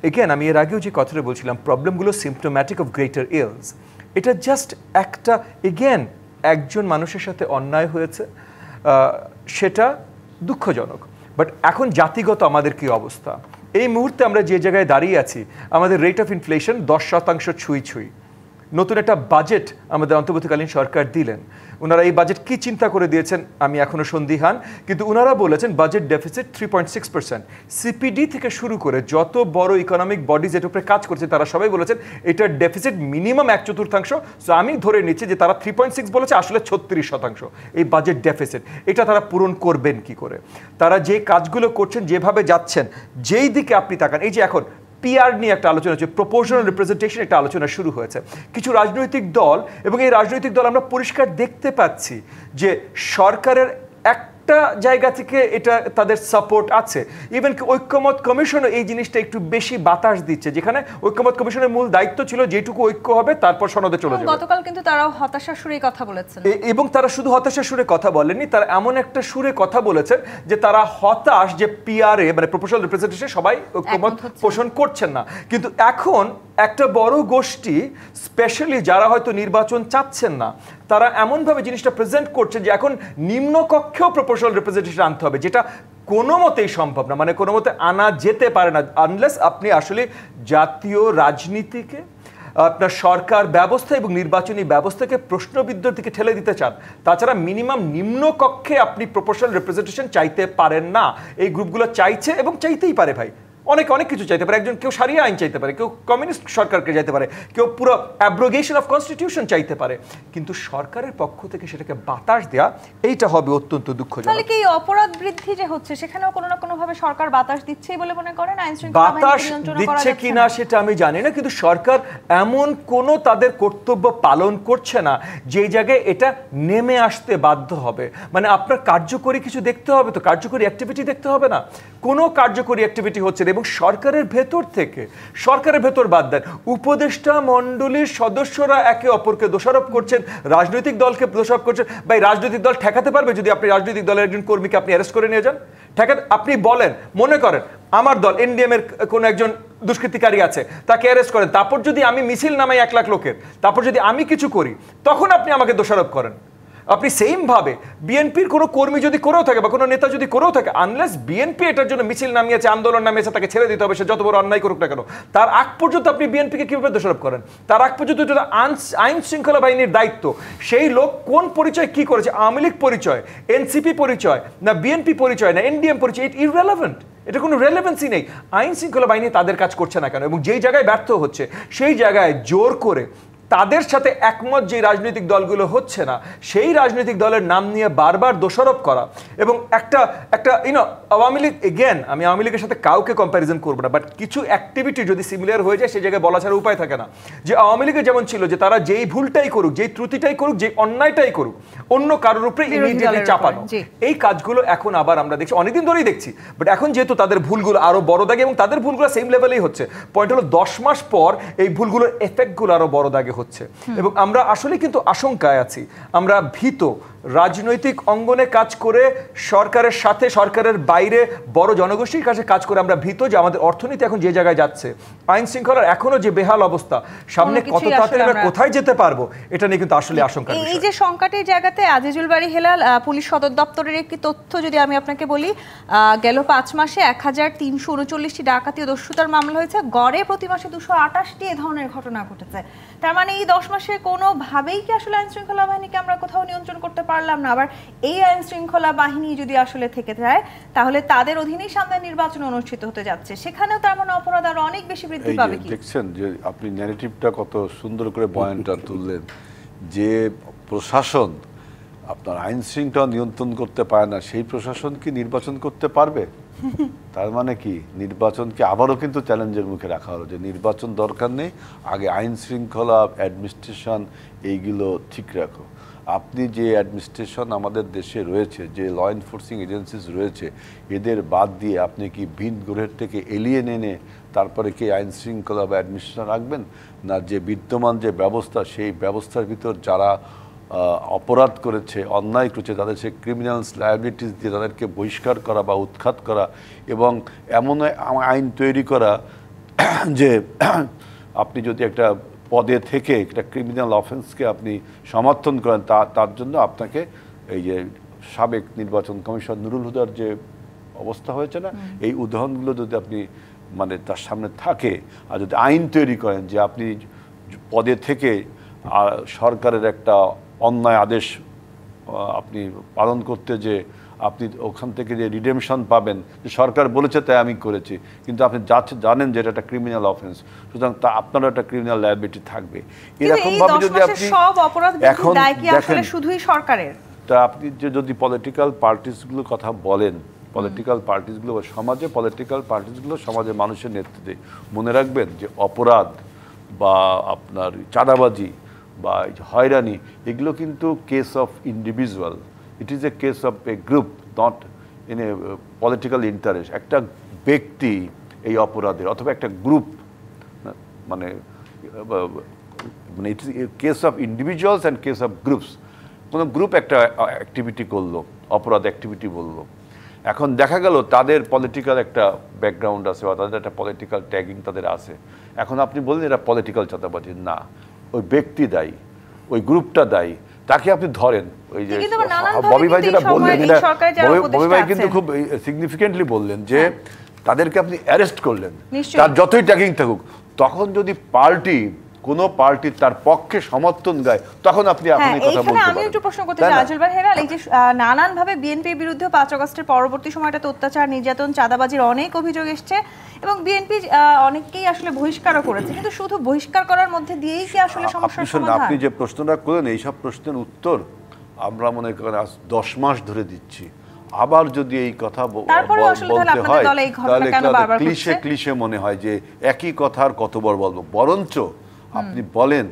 এগেন আমি এর আগেও যে কথাটা বলছিলাম, প্রবলেমগুলো সিম্পটোম্যাটিক অফ গ্রেটার ইলস। এটা জাস্ট একটা এগেন একজন মানুষের সাথে অন্যায় হয়েছে, সেটা দুঃখজনক। বাট এখন জাতিগত আমাদের কি অবস্থা? এই মুহূর্তে আমরা যে জায়গায় দাঁড়িয়ে আছি, আমাদের রেট অফ ইনফ্লেশন 10% ছুঁই। নতুন একটা বাজেট আমাদের অন্তর্বর্তীকালীন সরকার দিলেন। ওনারা এই বাজেট কি চিন্তা করে দিয়েছেন আমি এখনো সন্দিহান, কিন্তু ওনারা বলেছেন বাজেট ডেফিসিট 3.6%। সিপিডি থেকে শুরু করে যত বড় ইকোনমিক বডিজ এর উপরে কাজ করছে তারা সবাই বলেছেন এটার ডেফিসিট মিনিমাম 1/4। সো আমি ধরে নিচ্ছি যে তারা 3.6 বলেছে, আসলে 36% এই বাজেট ডেফিসিট। এটা তারা পূরণ করবেন কি করে? তারা যে কাজগুলো করছেন, যেভাবে যাচ্ছেন, যেই দিকে আপনি তাকান, এই যে এখন পিআর নিয়ে একটা আলোচনা হচ্ছে, প্রপোর্শনাল রিপ্রেজেন্টেশন একটা আলোচনা শুরু হয়েছে। কিছু রাজনৈতিক দল, এবং এই রাজনৈতিক দল আমরা পরিষ্কার দেখতে পাচ্ছি যে সরকারের একটা জায়গা থেকে এটা তাদের সাপোর্ট আছে। ইভেন ঐক্যমত কমিশনও এই জিনিসটা একটু বেশি বাতাস দিচ্ছে, যেখানে ঐক্যমত কমিশনের মূল দায়িত্ব ছিল যেটুকু ঐক্য হবে তারপর সনদে চলে যাবে।
গতকাল কিন্তু তারাও হতাশার সুরে কথা বলেছেন,
এবং তারা শুধু হতাশার সুরে কথা বলেননি, তারা এমন একটা সুরে কথা বলেছেন যে তারা হতাশ যে পিআরএ মানে প্রপোর্শনাল রিপ্রেজেন্টেশন সবাই ঐক্যমত পোষণ করছেন না। কিন্তু এখন একটা বড় গোষ্ঠী, স্পেশালি যারা হয়তো নির্বাচন চাচ্ছেন না, তারা এমনভাবে জিনিসটা প্রেজেন্ট করছে যে এখন নিম্নকক্ষেও প্রপোর্শনাল রিপ্রেজেন্টেশন আনতে হবে, যেটা কোনো মতেই সম্ভব না, মানে কোনো মতে আনা যেতে পারে না আনলেস আপনি আসলে জাতীয় রাজনীতিকে আপনার সরকার ব্যবস্থা এবং নির্বাচনী ব্যবস্থাকে প্রশ্নবিদ্ধর দিকে ঠেলে দিতে চান। তাছাড়া মিনিমাম নিম্ন কক্ষে আপনি প্রপোর্শনাল রিপ্রেজেন্টেশন চাইতে পারেন না। এই গ্রুপগুলো চাইছে এবং চাইতেই পারে ভাই, অনেক কিছু চাইতে পারে। একজন কেউ সারিয়া আইন চাইতে পারে, কেউ কমিউনিস্ট সরকারকে চাইতে পারে, কেউ পুরো অ্যাব্রোগেশন অফ কনস্টিটিউশন চাইতে পারে, কিন্তু সরকারের পক্ষ থেকে সেটাকে বাতাস দেয়া এইটা হবে অত্যন্ত দুঃখজনক।
তাহলে কি অপরাধ বৃদ্ধি যে হচ্ছে সেখানেও কোনো না কোনো ভাবে সরকার বাতাস দিচ্ছেই বলে মনে করেন? আইন শৃঙ্খলা
বাতাস দিচ্ছে কিনা সেটা আমি জানি না, কিন্তু সরকার এমন কোনো তাদের কর্তব্য পালন করছে না যে জায়গায় এটা নেমে আসতে বাধ্য হবে। মানে আপনার কার্যকরী কিছু দেখতে হবে, তো কার্যকরী অ্যাক্টিভিটি দেখতে হবে না, কোনো কার্যকরী অ্যাক্টিভিটি হচ্ছে না। এবং সরকারের ভেতর থেকে, সরকারের ভেতর বাদ দেন, উপদেষ্টা মণ্ডলীর সদস্যরা একে অপরকে দোষারোপ করছেন, রাজনৈতিক দলকে দোষারোপ করছেন। ভাই রাজনৈতিক দল ঠেকাতে পারবে যদি আপনি রাজনৈতিক দলের একজন কর্মীকে আপনি অ্যারেস্ট করে নিয়ে যান? ঠেকাতে আপনি বলেন, মনে করেন আমার দল এনডিএম এর কোনো একজন দুষ্কৃতিকারী আছে, তাকে অ্যারেস্ট করেন, তারপর যদি আমি মিছিল নামাই 1 লাখ লোকের, তারপর যদি আমি কিছু করি, তখন আপনি আমাকে দোষারোপ করেন। আপনি সেম ভাবে বিএনপির কোনো কর্মী যদি করেও থাকে বা কোনো নেতা যদি করেও থাকে, আনলেস বিএনপি এটার জন্য মিছিল নামিয়েছে, আন্দোলন নামিয়েছে, তাকে ছেড়ে দিতে হবে, সে যত বড় অন্যায় করুক না কেন। তার আগ পর্যন্ত আপনি বিএনপিকে কিভাবে দোষারোপ করেন? তার আগ পর্যন্ত যেটা আইন শৃঙ্খলা বাহিনীর দায়িত্ব, সেই লোক কোন পরিচয় কি করেছে, আওয়ামী লীগ পরিচয়, এনসিপি পরিচয়, না বিএনপি পরিচয়, না এনডিএম পরিচয়, ইট ইররেলেভেন্ট। এটা কোনো রেলেভেন্সি নেই। আইন শৃঙ্খলা বাহিনী তাদের কাজ করছে না কেন? এবং যেই জায়গায় ব্যর্থ হচ্ছে সেই জায়গায় জোর করে তাদের সাথে একমত যে রাজনৈতিক দলগুলো হচ্ছে না, সেই রাজনৈতিক দলের নাম নিয়ে বারবার দোষারোপ করা। এবং একটা আওয়ামী লীগ, এগেন আমি আওয়ামী লীগের সাথে কাউকে কম্প্যারিজন করবো না, বাট কিছু অ্যাক্টিভিটি যদি সিমিলার হয়ে যায় সেই জায়গায় বলা ছাড়া উপায় থাকে না। যে আওয়ামী লীগে যেমন ছিল যে তারা যেই ভুলটাই করুক, যেই ত্রুটিটাই করুক, যেই অন্যায়টাই করুক, অন্য কারোর উপরে ইমিডিয়েটলি চাপানো, এই কাজগুলো এখন আবার আমরা দেখছি, অনেকদিন ধরেই দেখছি। বাট এখন যেহেতু তাদের ভুলগুলো আরো বড় দাগে, এবং তাদের ভুলগুলো সেম লেভেলেই হচ্ছে, পয়েন্ট হলো 10 মাস পর এই ভুলগুলোর এফেক্টগুলো আরো বড় দাগে হচ্ছে। এবং আমরা আসলে কিন্তু আশঙ্কায় আছি, আমরা ভীত। রাজনৈতিক অঙ্গনে কাজ করে, সরকারের সাথে, সরকারের বাইরে বড় জনগোষ্ঠীর কাছে কাজ করে আমরা ভীত যে আমাদের অর্থনীতি এখন যে জায়গায় যাচ্ছে, আইন শৃঙ্খলার এখনো যে বেহাল অবস্থা, সামনে কত তাড়াতাড়ি আমরা কোথায় যেতে পারবো, এটা নিয়ে কিন্তু আসলে আশঙ্কা।
এই যে সংকটের জায়গাতে আজিজুল বারী হেলাল, পুলিশ সদর দপ্তরের একটি তথ্য যদি আমি আপনাকে বলি, গেল 5 মাসে 1339টি ডাকাতি ও দস্যুতার মামলা হয়েছে, গড়ে প্রতি মাসে 228টি এ ধরনের ঘটনা ঘটেছে। তার মানে এই 10 মাসে কোনোভাবেই কি আসলে আইন শৃঙ্খলা বাহিনীকে আমরা কোথাও নিয়ন্ত্রণ করতে পারলাম না। আবার এই আইন শৃঙ্খলা বাহিনী যদি আসলে থেকে যায়, তাহলে তাদের অধীনেই সামনে নির্বাচন অনুষ্ঠিত হতে যাচ্ছে, সেখানেও তার মানে অপরাধ আরো অনেক বেশি বৃদ্ধি পাবে। কি
দেখছেন যে আপনি ন্যারেটিভটা কত সুন্দর করে বয়ানটা তুললেন, যে প্রশাসন আপনার আইন শৃঙ্খলা নিয়ন্ত্রণ করতে পারে না, সেই প্রশাসন কি নির্বাচন করতে পারবে? তার মানে কি নির্বাচনকে আবারও কিন্তু চ্যালেঞ্জের মুখে রাখা হলো যে নির্বাচন দরকার নেই, আগে আইন শৃঙ্খলা, অ্যাডমিনিস্ট্রেশন এইগুলো ঠিক রাখো। আপনি যে অ্যাডমিনিস্ট্রেশন আমাদের দেশে রয়েছে, যে ল এনফোর্সিং এজেন্সিস রয়েছে, এদের বাদ দিয়ে আপনি কি ভিন গ্রহের থেকে এলিয়েন এনে তারপরে কি আইন শৃঙ্খলা বা অ্যাডমিনিস্ট্রেশন রাখবেন? না, যে বিদ্যমান যে ব্যবস্থা, সেই ব্যবস্থার ভিতর যারা অপরাধ করেছে, অন্যায় করেছে, তাদের সেই ক্রিমিনালস লায়াবিলিটিস দিয়ে তাদেরকে বহিষ্কার করা বা উৎখাত করা, এবং এমন আইন তৈরি করা যে আপনি যদি একটা পদে থেকে একটা ক্রিমিনাল অফেন্সকে আপনি সমর্থন করেন, তার জন্য আপনাকে এই যে সাবেক নির্বাচন কমিশন নুরুল হুদার যে অবস্থা হয়েছে না, এই উদাহরণগুলো যদি আপনি মানে তার সামনে থাকে, আর যদি আইন তৈরি করেন যে আপনি পদে থেকে সরকারের একটা অন্যায় আদেশ আপনি পালন করতে, যে আপনি ওখান থেকে যে রিডেমশন পাবেন, যে সরকার বলেছে তাই আমি করেছি, কিন্তু আপনি জানেন যে এটা একটা ক্রিমিনাল অফেন্স, সুতরাং তা আপনারও একটা ক্রিমিনাল লায়াবিলিটি থাকবে। এরকম ভাবে যদি আপনি
এখন দেখেন শুধুই সরকারের,
তা আপনি যদি পলিটিক্যাল পার্টিসগুলোর কথা বলেন, পলিটিক্যাল পার্টিসগুলো সমাজে, পলিটিক্যাল পার্টিসগুলো সমাজের মানুষের নেতৃত্বে, মনে রাখবেন যে অপরাধ বা আপনার চাঁদাবাজি বা হয়রানি, এগুলো কিন্তু case of individual, it is a case of A group, not in a political interest. একটা ব্যক্তি এই অপরাধের অথবা একটা গ্রুপ, মানে it is case of individuals and case of groups. কোনো গ্রুপ একটা অ্যাক্টিভিটি করলো, অপরাধ অ্যাক্টিভিটি বললো, এখন দেখা গেল তাদের পলিটিক্যাল একটা ব্যাকগ্রাউন্ড আছে বা তাদের একটা পলিটিক্যাল ট্যাগিং তাদের আছে, এখন আপনি বললেন এটা পলিটিক্যাল চাঁদাবাজি না, ওই ব্যক্তি দায়ী, ওই গ্রুপটা দায়ী, তাকে আপনি ধরেন। ওই যে ববি ভাই যেটা বললেন, ববি ভাই কিন্তু খুব সিগনিফিকেন্টলি বললেন যে তাদেরকে আপনি অ্যারেস্ট করলেন, তার যতই ট্যাগিং থাকুক, তখন যদি পার্টি কোনো পার্টি তার পক্ষে সমর্থন দেয় তখন আপনি এখন এই কথা বলতে পারেন।
আমি একটু প্রশ্ন করতে চাই আজল ভাই, হেরাল, এই যে নানানভাবে বিএনপির বিরুদ্ধে 5 আগস্টের পরবর্তী সময়টাতে অত্যাচার, নির্যাতন, চাঁদাবাজির অনেক অভিযোগ এসছে এবং বিএনপি অনেককেই আসলে বহিষ্কারও করেছে, কিন্তু শুধু বহিষ্কার করার মধ্যে দিয়েই কি আসলে সমস্যার সমাধান?
আপনি যে প্রশ্নটা করলেন এইসব প্রশ্নের উত্তর আমরা মনে করেন আজ 10 মাস ধরে দিচ্ছি। আবার যদি এই কথা বলতে হয় তাহলে ক্লিশে মনে হয় যে একই কথা আর কতবার বলবো। বরঞ্চ আপনি বলেন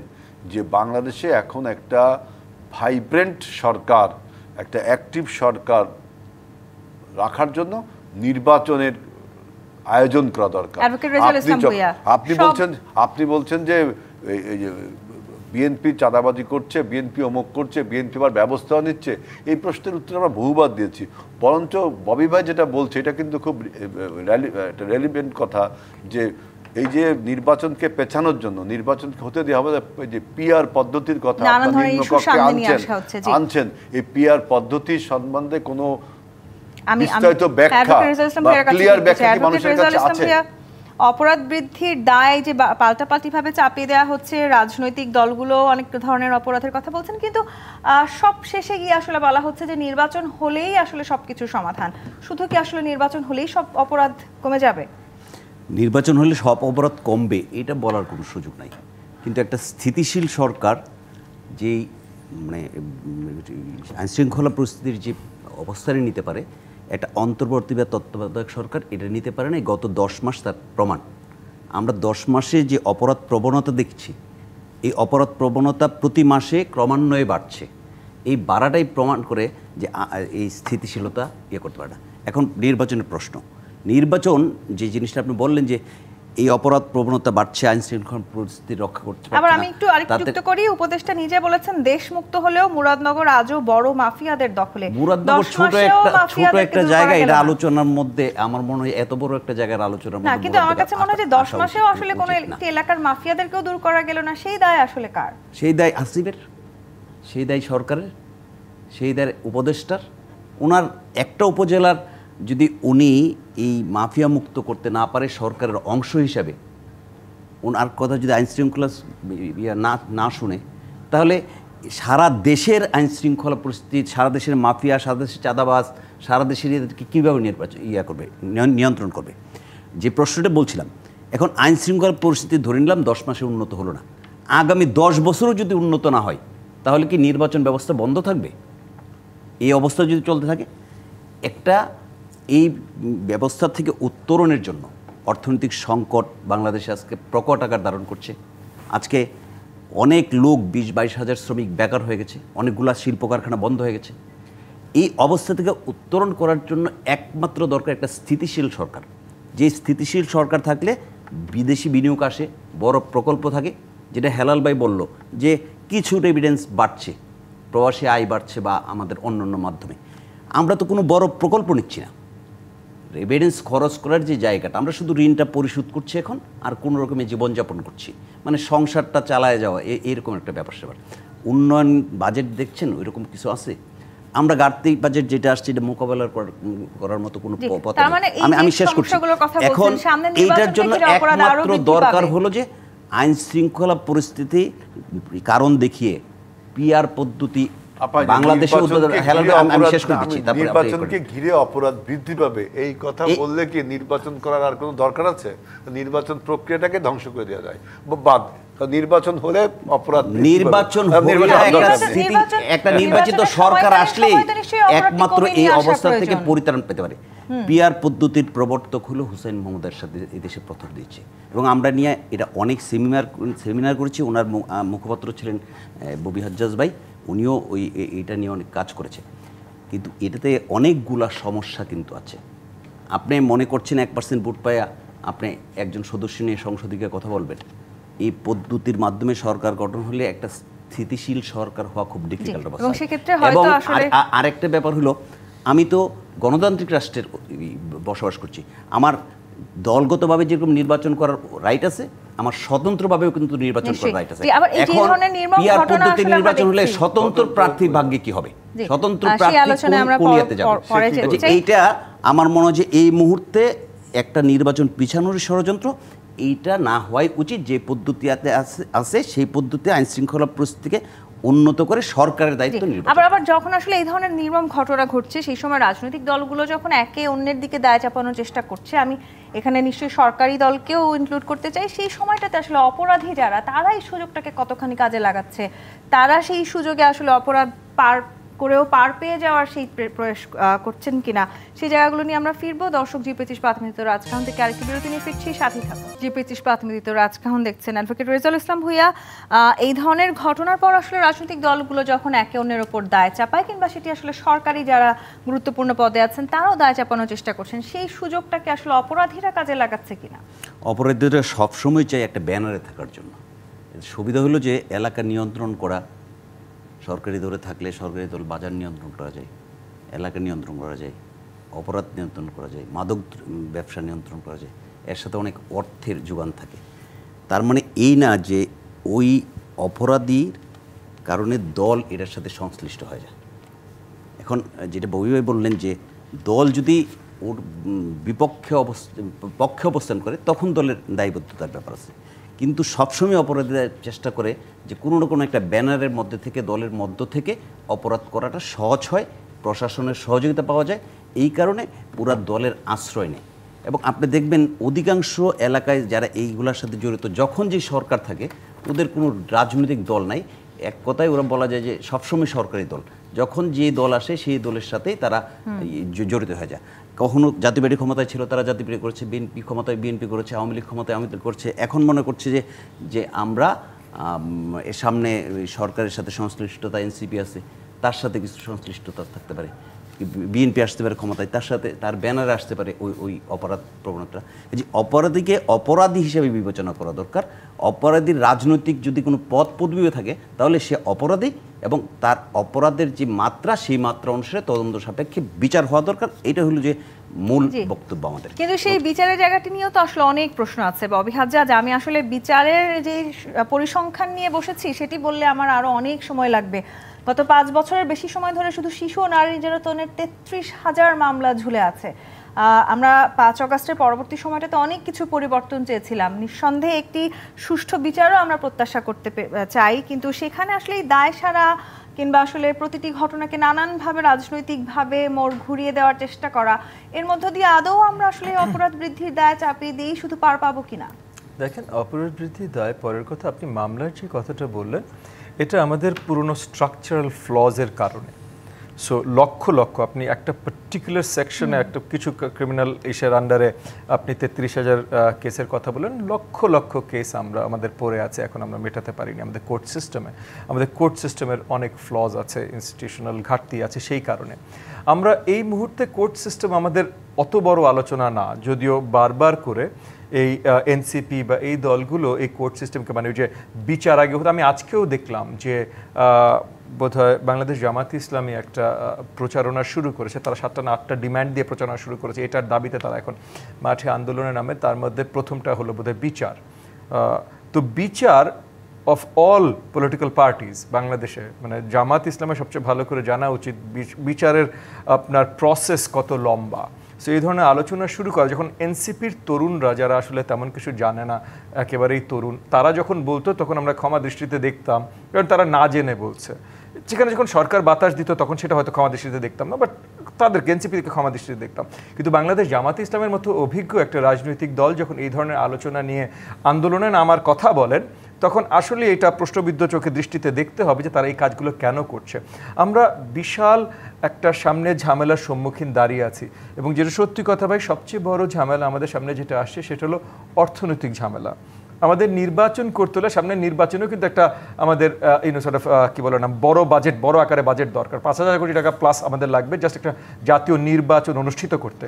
যে বাংলাদেশে এখন একটা ভাইব্রেন্ট সরকার, একটা অ্যাক্টিভ সরকার রাখার জন্য নির্বাচনের আয়োজন করা দরকার। আপনি বলছেন যে বিএনপি চাঁদাবাজি করছে, বিএনপি অমুক করছে, বিএনপি আবার ব্যবস্থাও নিচ্ছে। এই প্রশ্নের উত্তর আমরা বহুবার দিয়েছি। বরঞ্চ ববি ভাই যেটা বলছে এটা কিন্তু খুব রেলিভেন্ট কথা, যে এই যে নির্বাচনকে পেছানোর জন্য, নির্বাচনকে হতে দেওয়া হবে যে পিআর পদ্ধতির কথা আনছেন। এই পিআর পদ্ধতি সম্বন্ধে কোনো বিস্তারিত ব্যাখ্যা বা ক্লিয়ার ব্যাখ্যা কি মানুষের কাছে আছে?
অপরাধ বৃদ্ধির দায় যে পাল্টাপাল্টিভাবে চাপিয়ে দেওয়া হচ্ছে, রাজনৈতিক দলগুলো অনেক ধরনের অপরাধের কথা বলছেন, কিন্তু সব শেষে গিয়ে আসলে বলা হচ্ছে যে নির্বাচন হলেই আসলে সবকিছু সমাধান। শুধু কি আসলে নির্বাচন হলেই সব অপরাধ কমে যাবে?
নির্বাচন হলে সব অপরাধ কমবে এটা বলার কোনো সুযোগ নাই, কিন্তু একটা স্থিতিশীল সরকার যেই মানে আইনশৃঙ্খলা পরিস্থিতির যে অবস্থানে নিতে পারে, একটা অন্তর্বর্তী বা তত্ত্বাবধায়ক সরকার এটা নিতে পারে না। গত 10 মাস তার প্রমাণ। আমরা 10 মাসে যে অপরাধ প্রবণতা দেখছি, এই অপরাধ প্রবণতা প্রতি মাসে ক্রমান্বয়ে বাড়ছে। এই বাড়াটাই প্রমাণ করে যে এই স্থিতিশীলতা করতে পারে না। এখন নির্বাচনের প্রশ্ন, নির্বাচন যে জিনিসটা আপনি বললেন যে এই অপরাধ প্রবণতা বাড়ছে, আইন শৃঙ্খলা পরিস্থিতি রক্ষা করতে পারছে না।
আবার আমি একটু আরেকটু যুক্ত করি, উপদেষ্টা নিজে বলেছেন দেশ মুক্ত হলেও মুরাদনগর আজও বড় মাফিয়াদের দখলে।
মুরাদনগর ছোট একটা জায়গা, এটা আলোচনার মধ্যে আমার মনে হয় এত বড় একটা জায়গার আলোচনার মধ্যে
না, কিন্তু আমার কাছে মনে হয় যে 10 মাসেও আসলে কোন একটি এলাকার মাফিয়াদেরকেও দূর করা গেল না। সেই দায় আসলে কার?
সেই দায় আসিফের, সেই দায় সরকারের, সেই দায় উপদেষ্টার। ওনার একটা উপজেলার যদি উনি এই মাফিয়া মুক্ত করতে না পারে সরকারের অংশ হিসাবে, ওনার কথা যদি আইনশৃঙ্খলা না শুনে, তাহলে সারা দেশের আইনশৃঙ্খলা পরিস্থিতি, সারা দেশের মাফিয়া, সারা দেশের চাঁদাবাজ, সারা দেশের এদেরকে কীভাবে নিয়ন্ত্রণ করবে? যে প্রশ্নটা বলছিলাম, এখন আইনশৃঙ্খলা পরিস্থিতি ধরে নিলাম 10 মাসে উন্নত হলো না, আগামী 10 বছরও যদি উন্নত না হয়, তাহলে কি নির্বাচন ব্যবস্থা বন্ধ থাকবে? এই অবস্থা যদি চলতে থাকে, একটা এই ব্যবস্থা থেকে উত্তরণের জন্য অর্থনৈতিক সংকট বাংলাদেশে আজকে প্রকট আকার ধারণ করছে। আজকে অনেক লোক 20-22 হাজার শ্রমিক বেকার হয়ে গেছে, অনেকগুলা শিল্প কারখানা বন্ধ হয়ে গেছে। এই অবস্থা থেকে উত্তরণ করার জন্য একমাত্র দরকার একটা স্থিতিশীল সরকার। যে স্থিতিশীল সরকার থাকলে বিদেশি বিনিয়োগ আসে, বড় প্রকল্প থাকে, যেটা হেলাল ভাই বলল যে কিছু এভিডেন্স বাড়ছে, প্রবাসী আয় বাড়ছে বা আমাদের অন্যান্য মাধ্যমে। আমরা তো কোনো বড় প্রকল্প নিচ্ছি না, রেভিডেন্স খরচ করার যে জায়গাটা, আমরা শুধু ঋণটা পরিশোধ করছি এখন, আর কোনো রকমের জীবনযাপন করছি, মানে সংসারটা চালায় যাওয়া, এরকম একটা ব্যাপার স্যাপার। উন্নয়ন বাজেট দেখছেন ওইরকম কিছু আছে? আমরা ঘাটতি বাজেট যেটা আসছে এটা মোকাবেলা করার মতো কোনো পথ নেই। আমি শেষ করছি। এখন এইটার জন্য একমাত্র দরকার হলো যে আইন শৃঙ্খলা পরিস্থিতি কারণ দেখিয়ে পিআর পদ্ধতি
নির্বাচনকে ঘিরে অপরাধ বৃদ্ধি পাবে এই কথা বললে কি নির্বাচন করার আর কোনো দরকার আছে? নির্বাচন প্রক্রিয়াটাকে ধ্বংস করে দেওয়া যায় বাদ। নির্বাচন হলে অপরাধ,
নির্বাচন একটা নির্বাচিত সরকার আসলে একমাত্র এই অবস্থা থেকে পরিত্রাণ পেতে পারে। পিআর পদ্ধতির প্রবর্তক হলো হুসাইন মোহাম্মদ এরশাদ, এই দেশে প্রথম দিয়েছে, এবং আমরা নিয়ে এটা অনেক সেমিনার করেছি। ওনার মুখপাত্র ছিলেন ববি হাজ্জাজ ভাই, উনিও এটা নিয়ে অনেক কাজ করেছে। কিন্তু এটাতে অনেকগুলা সমস্যা কিন্তু আছে। আপনি মনে করছেন 1% ভোট পাইয়া আপনি একজন সদস্য নিয়ে সংসদে কথা বলবেন? এই পদ্ধতির মাধ্যমে সরকার গঠন হলে একটা স্থিতিশীল সরকার হওয়া খুব ডিফিকাল্ট অবস্থা। এবং আরেকটা ব্যাপার হলো, আমি তো গণতান্ত্রিক রাষ্ট্রের বসবাস করছি, আমার দলগতভাবে যেরকম নির্বাচন করার রাইট আছে, আমার স্বতন্ত্রভাবেও কিন্তু নির্বাচন করার রাইট আছে। এখন পিআর পদ্ধতির নির্বাচন হলে স্বতন্ত্র প্রার্থীর ভাগ্যে কি হবে? স্বতন্ত্র প্রার্থী কোন ইয়েতে যাবে? এইটা আমার মনে হয় যে এই মুহূর্তে একটা নির্বাচন পিছানোর ষড়যন্ত্র। এইটা না হওয়াই উচিত। যে পদ্ধতিতে আছে সেই পদ্ধতি আইন শৃঙ্খলা পরিস্থিতিকে উন্নত করে সরকারের দায়িত্ব নির্বাচন।
আবার যখন আসলে এই ধরনের নির্মম ঘটনা ঘটছে সেই সময় রাজনৈতিক দলগুলো যখন একে অন্যের দিকে দায় চাপানোর চেষ্টা করছে, আমি এখানে নিশ্চয়ই সরকারি দলকেও ইনক্লুড করতে চাই, সেই সময়টাতে আসলে অপরাধী যারা তারা এই সুযোগটাকে কতখানি কাজে লাগাচ্ছে, তারা সেই সুযোগে আসলে অপরাধ পার পেয়ে যাওয়ার সেই প্রয়াস করছেন কিনা, সেই জায়গাগুলো নিয়ে আমরা ফিরবো। দর্শক জি25 প্রাথমিক রাজকাহন থেকে আরেকটি বিরতি নিয়ে ফিরছি, সাথেই থাকুন। জি25 প্রাথমিক রাজকাহন দেখছেন। অ্যাডভোকেট রেজাউল ইসলাম ভূঁইয়া, এই ধরনের ঘটনার পর আসলে রাজনৈতিক দলগুলো যখন একে অন্যের ওপর দায় চাপায়, কিংবা সেটি আসলে সরকারি যারা গুরুত্বপূর্ণ পদে আছেন তারাও দায় চাপানোর চেষ্টা করছেন, সেই সুযোগটাকে আসলে অপরাধীরা কাজে লাগাচ্ছে কিনা?
অপরাধীরা সবসময় চাই একটা ব্যানারে থাকার জন্য। সুবিধা হলো যে এলাকা নিয়ন্ত্রণ করা, সরকারি দলে থাকলে সরকারি দল বাজার নিয়ন্ত্রণ করা যায়, এলাকা নিয়ন্ত্রণ করা যায়, অপরাধ নিয়ন্ত্রণ করা যায়, মাদক ব্যবসা নিয়ন্ত্রণ করা যায়, এর সাথে অনেক অর্থের যোগান থাকে। তার মানে এই না যে ওই অপরাধীর কারণে দল এটার সাথে সংশ্লিষ্ট হয়ে যায়। এখন যেটা ববি ভাই বললেন যে দল যদি ওর পক্ষে অবস্থান করে তখন দলের দায়বদ্ধতার ব্যাপার আছে, কিন্তু সবসময় অপরাধীরা চেষ্টা করে যে কোনো না কোনো একটা ব্যানারের মধ্যে থেকে, দলের মধ্য থেকে অপরাধ করাটা সহজ হয়, প্রশাসনের সহযোগিতা পাওয়া যায়, এই কারণে পুরা দলের আশ্রয় নেয়। এবং আপনি দেখবেন অধিকাংশ এলাকায় যারা এইগুলোর সাথে জড়িত, যখন যে সরকার থাকে ওদের কোনো রাজনৈতিক দল নাই, এক কথায় ওরা বলা যায় যে সবসময় সরকারি দল, যখন যে দল আসে সেই দলের সাথেই তারা জড়িত হয়ে যায়। কখনো জাতীয় পার্টি ক্ষমতায় ছিল তারা জাতীয় পার্টি করেছে, বিএনপি ক্ষমতায় বিএনপি করেছে, আওয়ামী লীগ ক্ষমতায় আওয়ামী লীগ করছে। এখন মনে করছে যে আমরা এর সামনে সরকারের সাথে সংশ্লিষ্টতা এনসিপি আছে, তার সাথে কিছু সংশ্লিষ্টতা থাকতে পারে, বিএনপি আসতে পারে ক্ষমতায়, তার সাথে তার ব্যানারে আসতে পারে ওই অপরাধ প্রবণতা। যে অপরাধীকে অপরাধী হিসেবে বিবেচনা করা দরকার। অপরাধীর রাজনৈতিক যদি কোনো পদ পদবিও থাকে তাহলে সে অপরাধী, এবং তার অপরাধের যে মাত্রা সেই মাত্রা অনুসারে তদন্ত সাপেক্ষে বিচার হওয়া দরকার। এটা হলো যে মূল বক্তব্য আমাদের।
কিন্তু সেই বিচারের জায়গাটি নিয়েও তো আসলে অনেক প্রশ্ন আছে ববি হাজ্জাজ। আমি আসলে বিচারের যে পরিসংখ্যান নিয়ে বসেছি সেটি বললে আমার আরো অনেক সময় লাগবে। গত 5 বছরের বেশি সময় ধরে শুধু শিশু ও নারী নির্যাতনের 33,000 মামলা ঝুলে আছে। আমরা 5 অগাস্টের পরবর্তী সময়টাতে অনেক কিছু পরিবর্তন চেয়েছিলাম, নিঃসন্দেহে একটি সুষ্ঠু বিচারও আমরা প্রত্যাশা করতে চাই, কিন্তু সেখানে আসলে এই দায় সারা কিংবা আসলে প্রতিটি ঘটনাকে নানানভাবে রাজনৈতিকভাবে মোড় ঘুরিয়ে দেওয়ার চেষ্টা করা, এর মধ্য দিয়ে আদৌ আমরা আসলে অপরাধ বৃদ্ধির দায় চাপিয়ে দিয়েই শুধু পার পাবো কিনা?
দেখেন, অপরাধ বৃদ্ধির দায় পরের কথা, আপনি মামলার যে কথাটা বললেন এটা আমাদের পুরনো স্ট্রাকচারাল ফ্লজের কারণে। সো লক্ষ আপনি একটা পার্টিকুলার সেকশনে একটা কিছু ক্রিমিনাল ইসের আন্ডারে আপনি 33,000 কেসের কথা বলেন, লক্ষ কেস আমাদের পড়ে আছে, এখন আমরা মেটাতে পারিনি। আমাদের কোর্ট সিস্টেমের অনেক ফ্লজ আছে, ইনস্টিটিউশনাল ঘাটতি আছে। সেই কারণে আমরা এই মুহূর্তে কোর্ট সিস্টেম আমাদের অত বড় আলোচনা না, যদিও বারবার করে এই এনসিপি বা এই দলগুলো এই কোর্ট সিস্টেমকে মানে যে বিচার আগে হতো। আমি আজকেও দেখলাম যে বোধহয় বাংলাদেশ জামাত ইসলামী একটা প্রচারণা শুরু করেছে, তারা 7টা না 8টা ডিমান্ড দিয়ে প্রচারণা শুরু করেছে, এটার দাবিতে তারা এখন মাঠে আন্দোলনের নামে। তার মধ্যে প্রথমটা হলো বোধহয় বিচার। তো বিচার অফ অল পলিটিক্যাল পার্টিজ বাংলাদেশে, মানে জামাত ইসলামের সবচেয়ে ভালো করে জানা উচিত বিচারের আপনার প্রসেস কত লম্বা। সো এই ধরনের আলোচনা শুরু করে যখন এনসিপির তরুণরা, যারা আসলে তেমন কিছু জানে না, একেবারেই তরুণ, তারা যখন বলতো তখন আমরা ক্ষমা দৃষ্টিতে দেখতাম, কারণ তারা না জেনে বলছে। যেখানে যখন সরকার বাতাস দিত তখন সেটা হয়তো ক্ষমা দৃষ্টিতে দেখতাম না, বাট তাদেরকে এনসিপিকে ক্ষমা দৃষ্টিতে দেখতাম। কিন্তু বাংলাদেশ জামাত ইসলামের মতো অভিজ্ঞ একটা রাজনৈতিক দল যখন এই ধরনের আলোচনা নিয়ে আন্দোলনে নামার কথা বলেন, তখন আসলে এটা প্রশ্নবিদ্ধ চোখে দৃষ্টিতে দেখতে হবে যে তারা এই কাজগুলো কেন করছে। আমরা বিশাল একটা সামনে ঝামেলার সম্মুখীন দাঁড়িয়ে আছি, এবং যেটা সত্যি কথা ভাই, সবচেয়ে বড় ঝামেলা আমাদের সামনে যেটা আসছে সেটা হলো অর্থনৈতিক ঝামেলা। আমাদের নির্বাচন করতে হলে সামনে নির্বাচনেও কিন্তু একটা আমাদের কি বলে না, বড় বাজেট, বড় আকারে বাজেট দরকার। 5,000 কোটি টাকা প্লাস আমাদের লাগবে জাস্ট একটা জাতীয় নির্বাচন অনুষ্ঠিত করতে।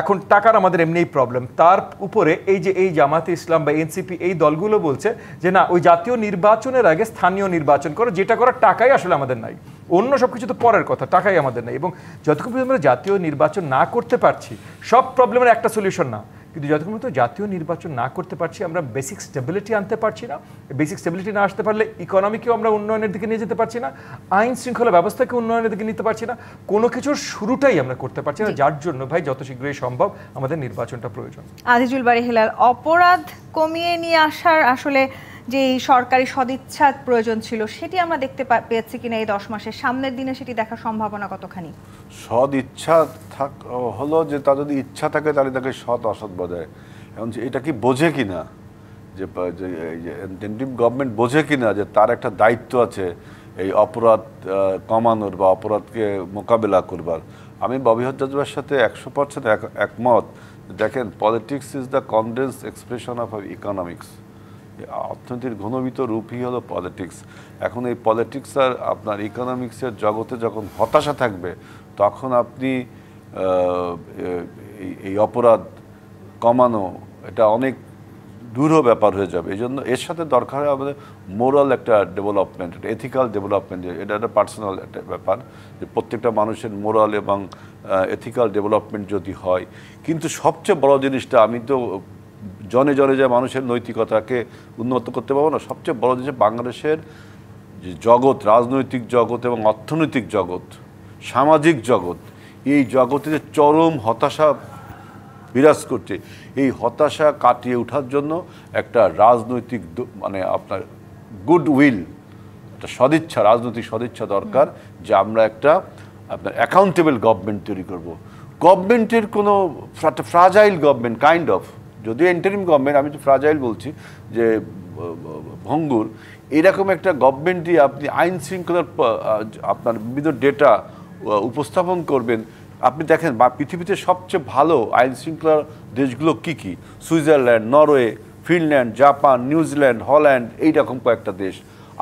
এখন টাকার আমাদের এমনিই প্রবলেম, তার উপরে এই জামাতে ইসলাম বা এনসিপি এই দলগুলো বলছে যে না, ওই জাতীয় নির্বাচনের আগে স্থানীয় নির্বাচন করো, যেটা করার টাকাই আসলে আমাদের নাই, অন্য সব কিছু তো পরের কথা, টাকাই আমাদের নাই। এবং যতক্ষণ পর্যন্ত আমরা জাতীয় নির্বাচন না করতে পারছি, সব প্রবলেমের একটা সলিউশন না, কিন্তু যতক্ষণ পর্যন্ত জাতীয় নির্বাচন না করতে পারছি, আমরা বেসিক স্টেবিলিটি আনতে পারছি না। বেসিক স্টেবিলিটি না আসতে পারলে ইকোনমিকেও আমরা উন্নয়নের দিকে নিয়ে যেতে পারছি না, আইন শৃঙ্খলা ব্যবস্থাকে উন্নয়নের দিকে নিতে পারছি না, কোনো কিছুর শুরুটাই আমরা করতে পারছি না। যার জন্য ভাই যত শীঘ্রই সম্ভব আমাদের নির্বাচনটা প্রয়োজন।
আজিজুল বারী হেলাল, অপরাধ কমিয়ে নিয়ে আসার আসলে যে সরকারি সদিচ্ছার প্রয়োজন ছিল সেটি আমরা দেখতে পেয়েছি কিনা এই 10 মাসের? সামনের দিনে সেটি দেখার সম্ভাবনা কতখানি?
সদ ইচ্ছা হলো যে তার যদি ইচ্ছা থাকে তাহলে তাকে সৎ অসৎ বোঝায়। এখন এটা কি বোঝে কিনা, যে ইন্টেন্টিভ গভর্নমেন্ট বোঝে কিনা যে তার একটা দায়িত্ব আছে এই অপরাধ কমানোর বা অপরাধকে মোকাবেলা করবার। আমি ববি হজ্জাজের সাথে 100% একমত। দেখেন, politics is the condense expression of economics. অর্থনীতির ঘনীভূত রূপই হলো পলিটিক্স। এখন এই পলিটিক্স আর আপনার ইকোনমিক্সের জগতে যখন হতাশা থাকবে, তখন আপনি এই অপরাধ কমানো এটা অনেক দূরহ ব্যাপার হয়ে যাবে। এই জন্য এর সাথে দরকার হয় আমাদের মোরাল একটা ডেভেলপমেন্ট, এথিক্যাল ডেভেলপমেন্ট। এটা একটা পার্সোনাল একটা ব্যাপার, যে প্রত্যেকটা মানুষের মোরাল এবং এথিক্যাল ডেভেলপমেন্ট যদি হয়। কিন্তু সবচেয়ে বড় জিনিসটা, আমি তো জনে জনে যে মানুষের নৈতিকতাকে উন্নত করতে পারবো না, সবচেয়ে বড় জিনিস বাংলাদেশের যে জগৎ, রাজনৈতিক জগৎ এবং অর্থনৈতিক জগৎ, সামাজিক জগৎ, এই জগতে যে চরম হতাশা বিরাজ করছে, এই হতাশা কাটিয়ে ওঠার জন্য একটা রাজনৈতিক মানে আপনার গুড উইল, একটা সদিচ্ছা, রাজনৈতিক সদিচ্ছা দরকার, যে আমরা একটা আপনার অ্যাকাউন্টেবল গভর্নমেন্ট তৈরি করব। গভর্নমেন্টের কোনো ফ্রাজাইল গভর্নমেন্ট কাইন্ড অফ, যদিও ইন্টারিম গভর্নমেন্ট, আমি তো ফ্রাজাইল বলছি, যে ভঙ্গুর, এরকম একটা গভর্নমেন্ট দিয়ে আপনি আইন শৃঙ্খলার আপনার বিভিন্ন ডেটা উপস্থাপন করবেন। আপনি দেখেন পৃথিবীতে সবচেয়ে ভালো আইন শৃঙ্খলার দেশগুলো কি কি? Switzerland, Norway, Finland, Japan, New Zealand, Holland, এইরকম কয়েকটা দেশ।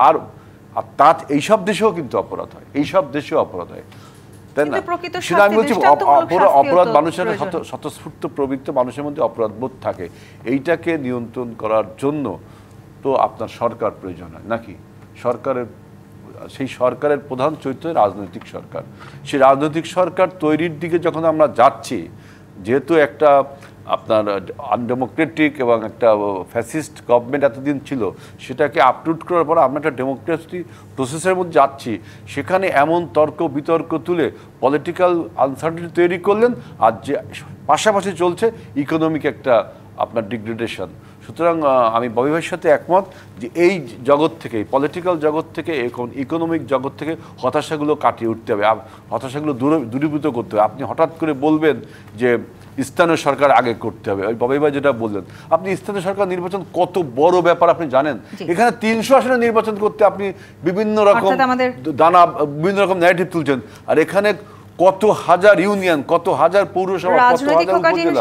আর তার এইসব দেশেও কিন্তু অপরাধ হয়, এইসব দেশেও অপরাধ হয়, তাই না? সেটা আমি বলছি, অপরাধ মানুষের স্বতঃস্ফূর্ত প্রবৃত্তি, মানুষের মধ্যে অপরাধ বোধ থাকে। এইটাকে নিয়ন্ত্রণ করার জন্য তো আপনার সরকার প্রয়োজন হয় নাকি? সেই সরকারের প্রধান চরিত্র রাজনৈতিক সরকার। সেই রাজনৈতিক সরকার তৈরির দিকে যখন আমরা যাচ্ছি, যেহেতু একটা আপনার আনডেমোক্রেটিক এবং একটা ফ্যাসিস্ট গভর্নমেন্ট এতদিন ছিল, সেটাকে আপরুট করার পর আমরা একটা ডেমোক্রেসি প্রসেসের মধ্যে যাচ্ছি। সেখানে এমন তর্ক বিতর্ক তুলে পলিটিক্যাল আনসার্টেনিটি তৈরি করলেন, আর যে পাশাপাশি চলছে ইকোনমিক একটা আপনার ডিগ্রেডেশন। সুতরাং আমি ববি ভাইয়ের সাথে একমত যে এই জগৎ থেকে, পলিটিক্যাল জগৎ থেকে, এখন ইকোনমিক জগৎ থেকে হতাশাগুলো কাটিয়ে উঠতে হবে, হতাশাগুলো দূরীভূত করতে হবে। আপনি হঠাৎ করে বলবেন যে স্থানীয় সরকার আগে করতে হবে, ওই ববি ভাই যেটা বললেন, আপনি স্থানীয় সরকার নির্বাচন কত বড় ব্যাপার আপনি জানেন? এখানে 300 আসনে নির্বাচন করতে আপনি বিভিন্ন রকম বিভিন্ন রকম ন্যারেটিভ তুলছেন, আর এখানে কত হাজার ইউনিয়ন, কত হাজার পৌরসভা,
রাজনৈতিক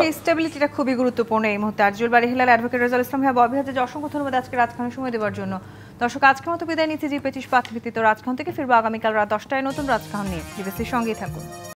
সেই স্টেবিলিটিটা খুবই গুরুত্বপূর্ণ এই মুহূর্তে। আজিজুল বারী হেলাল, অ্যাডভোকেট রেজাউল ইসলাম ভাই, ববি হাজার, অসংখ্য ধন্যবাদ আজকে রাজখানে সময় দেওয়ার জন্য। দর্শক, আজকের মতো বিদায় নিচ্ছি জি25 পাথ ভিত্তিত রাজখান থেকে। ফিরবো আগামীকাল রাত 10টায় নতুন রাজখান নিয়ে। বিবিসির সঙ্গেই থাকুন।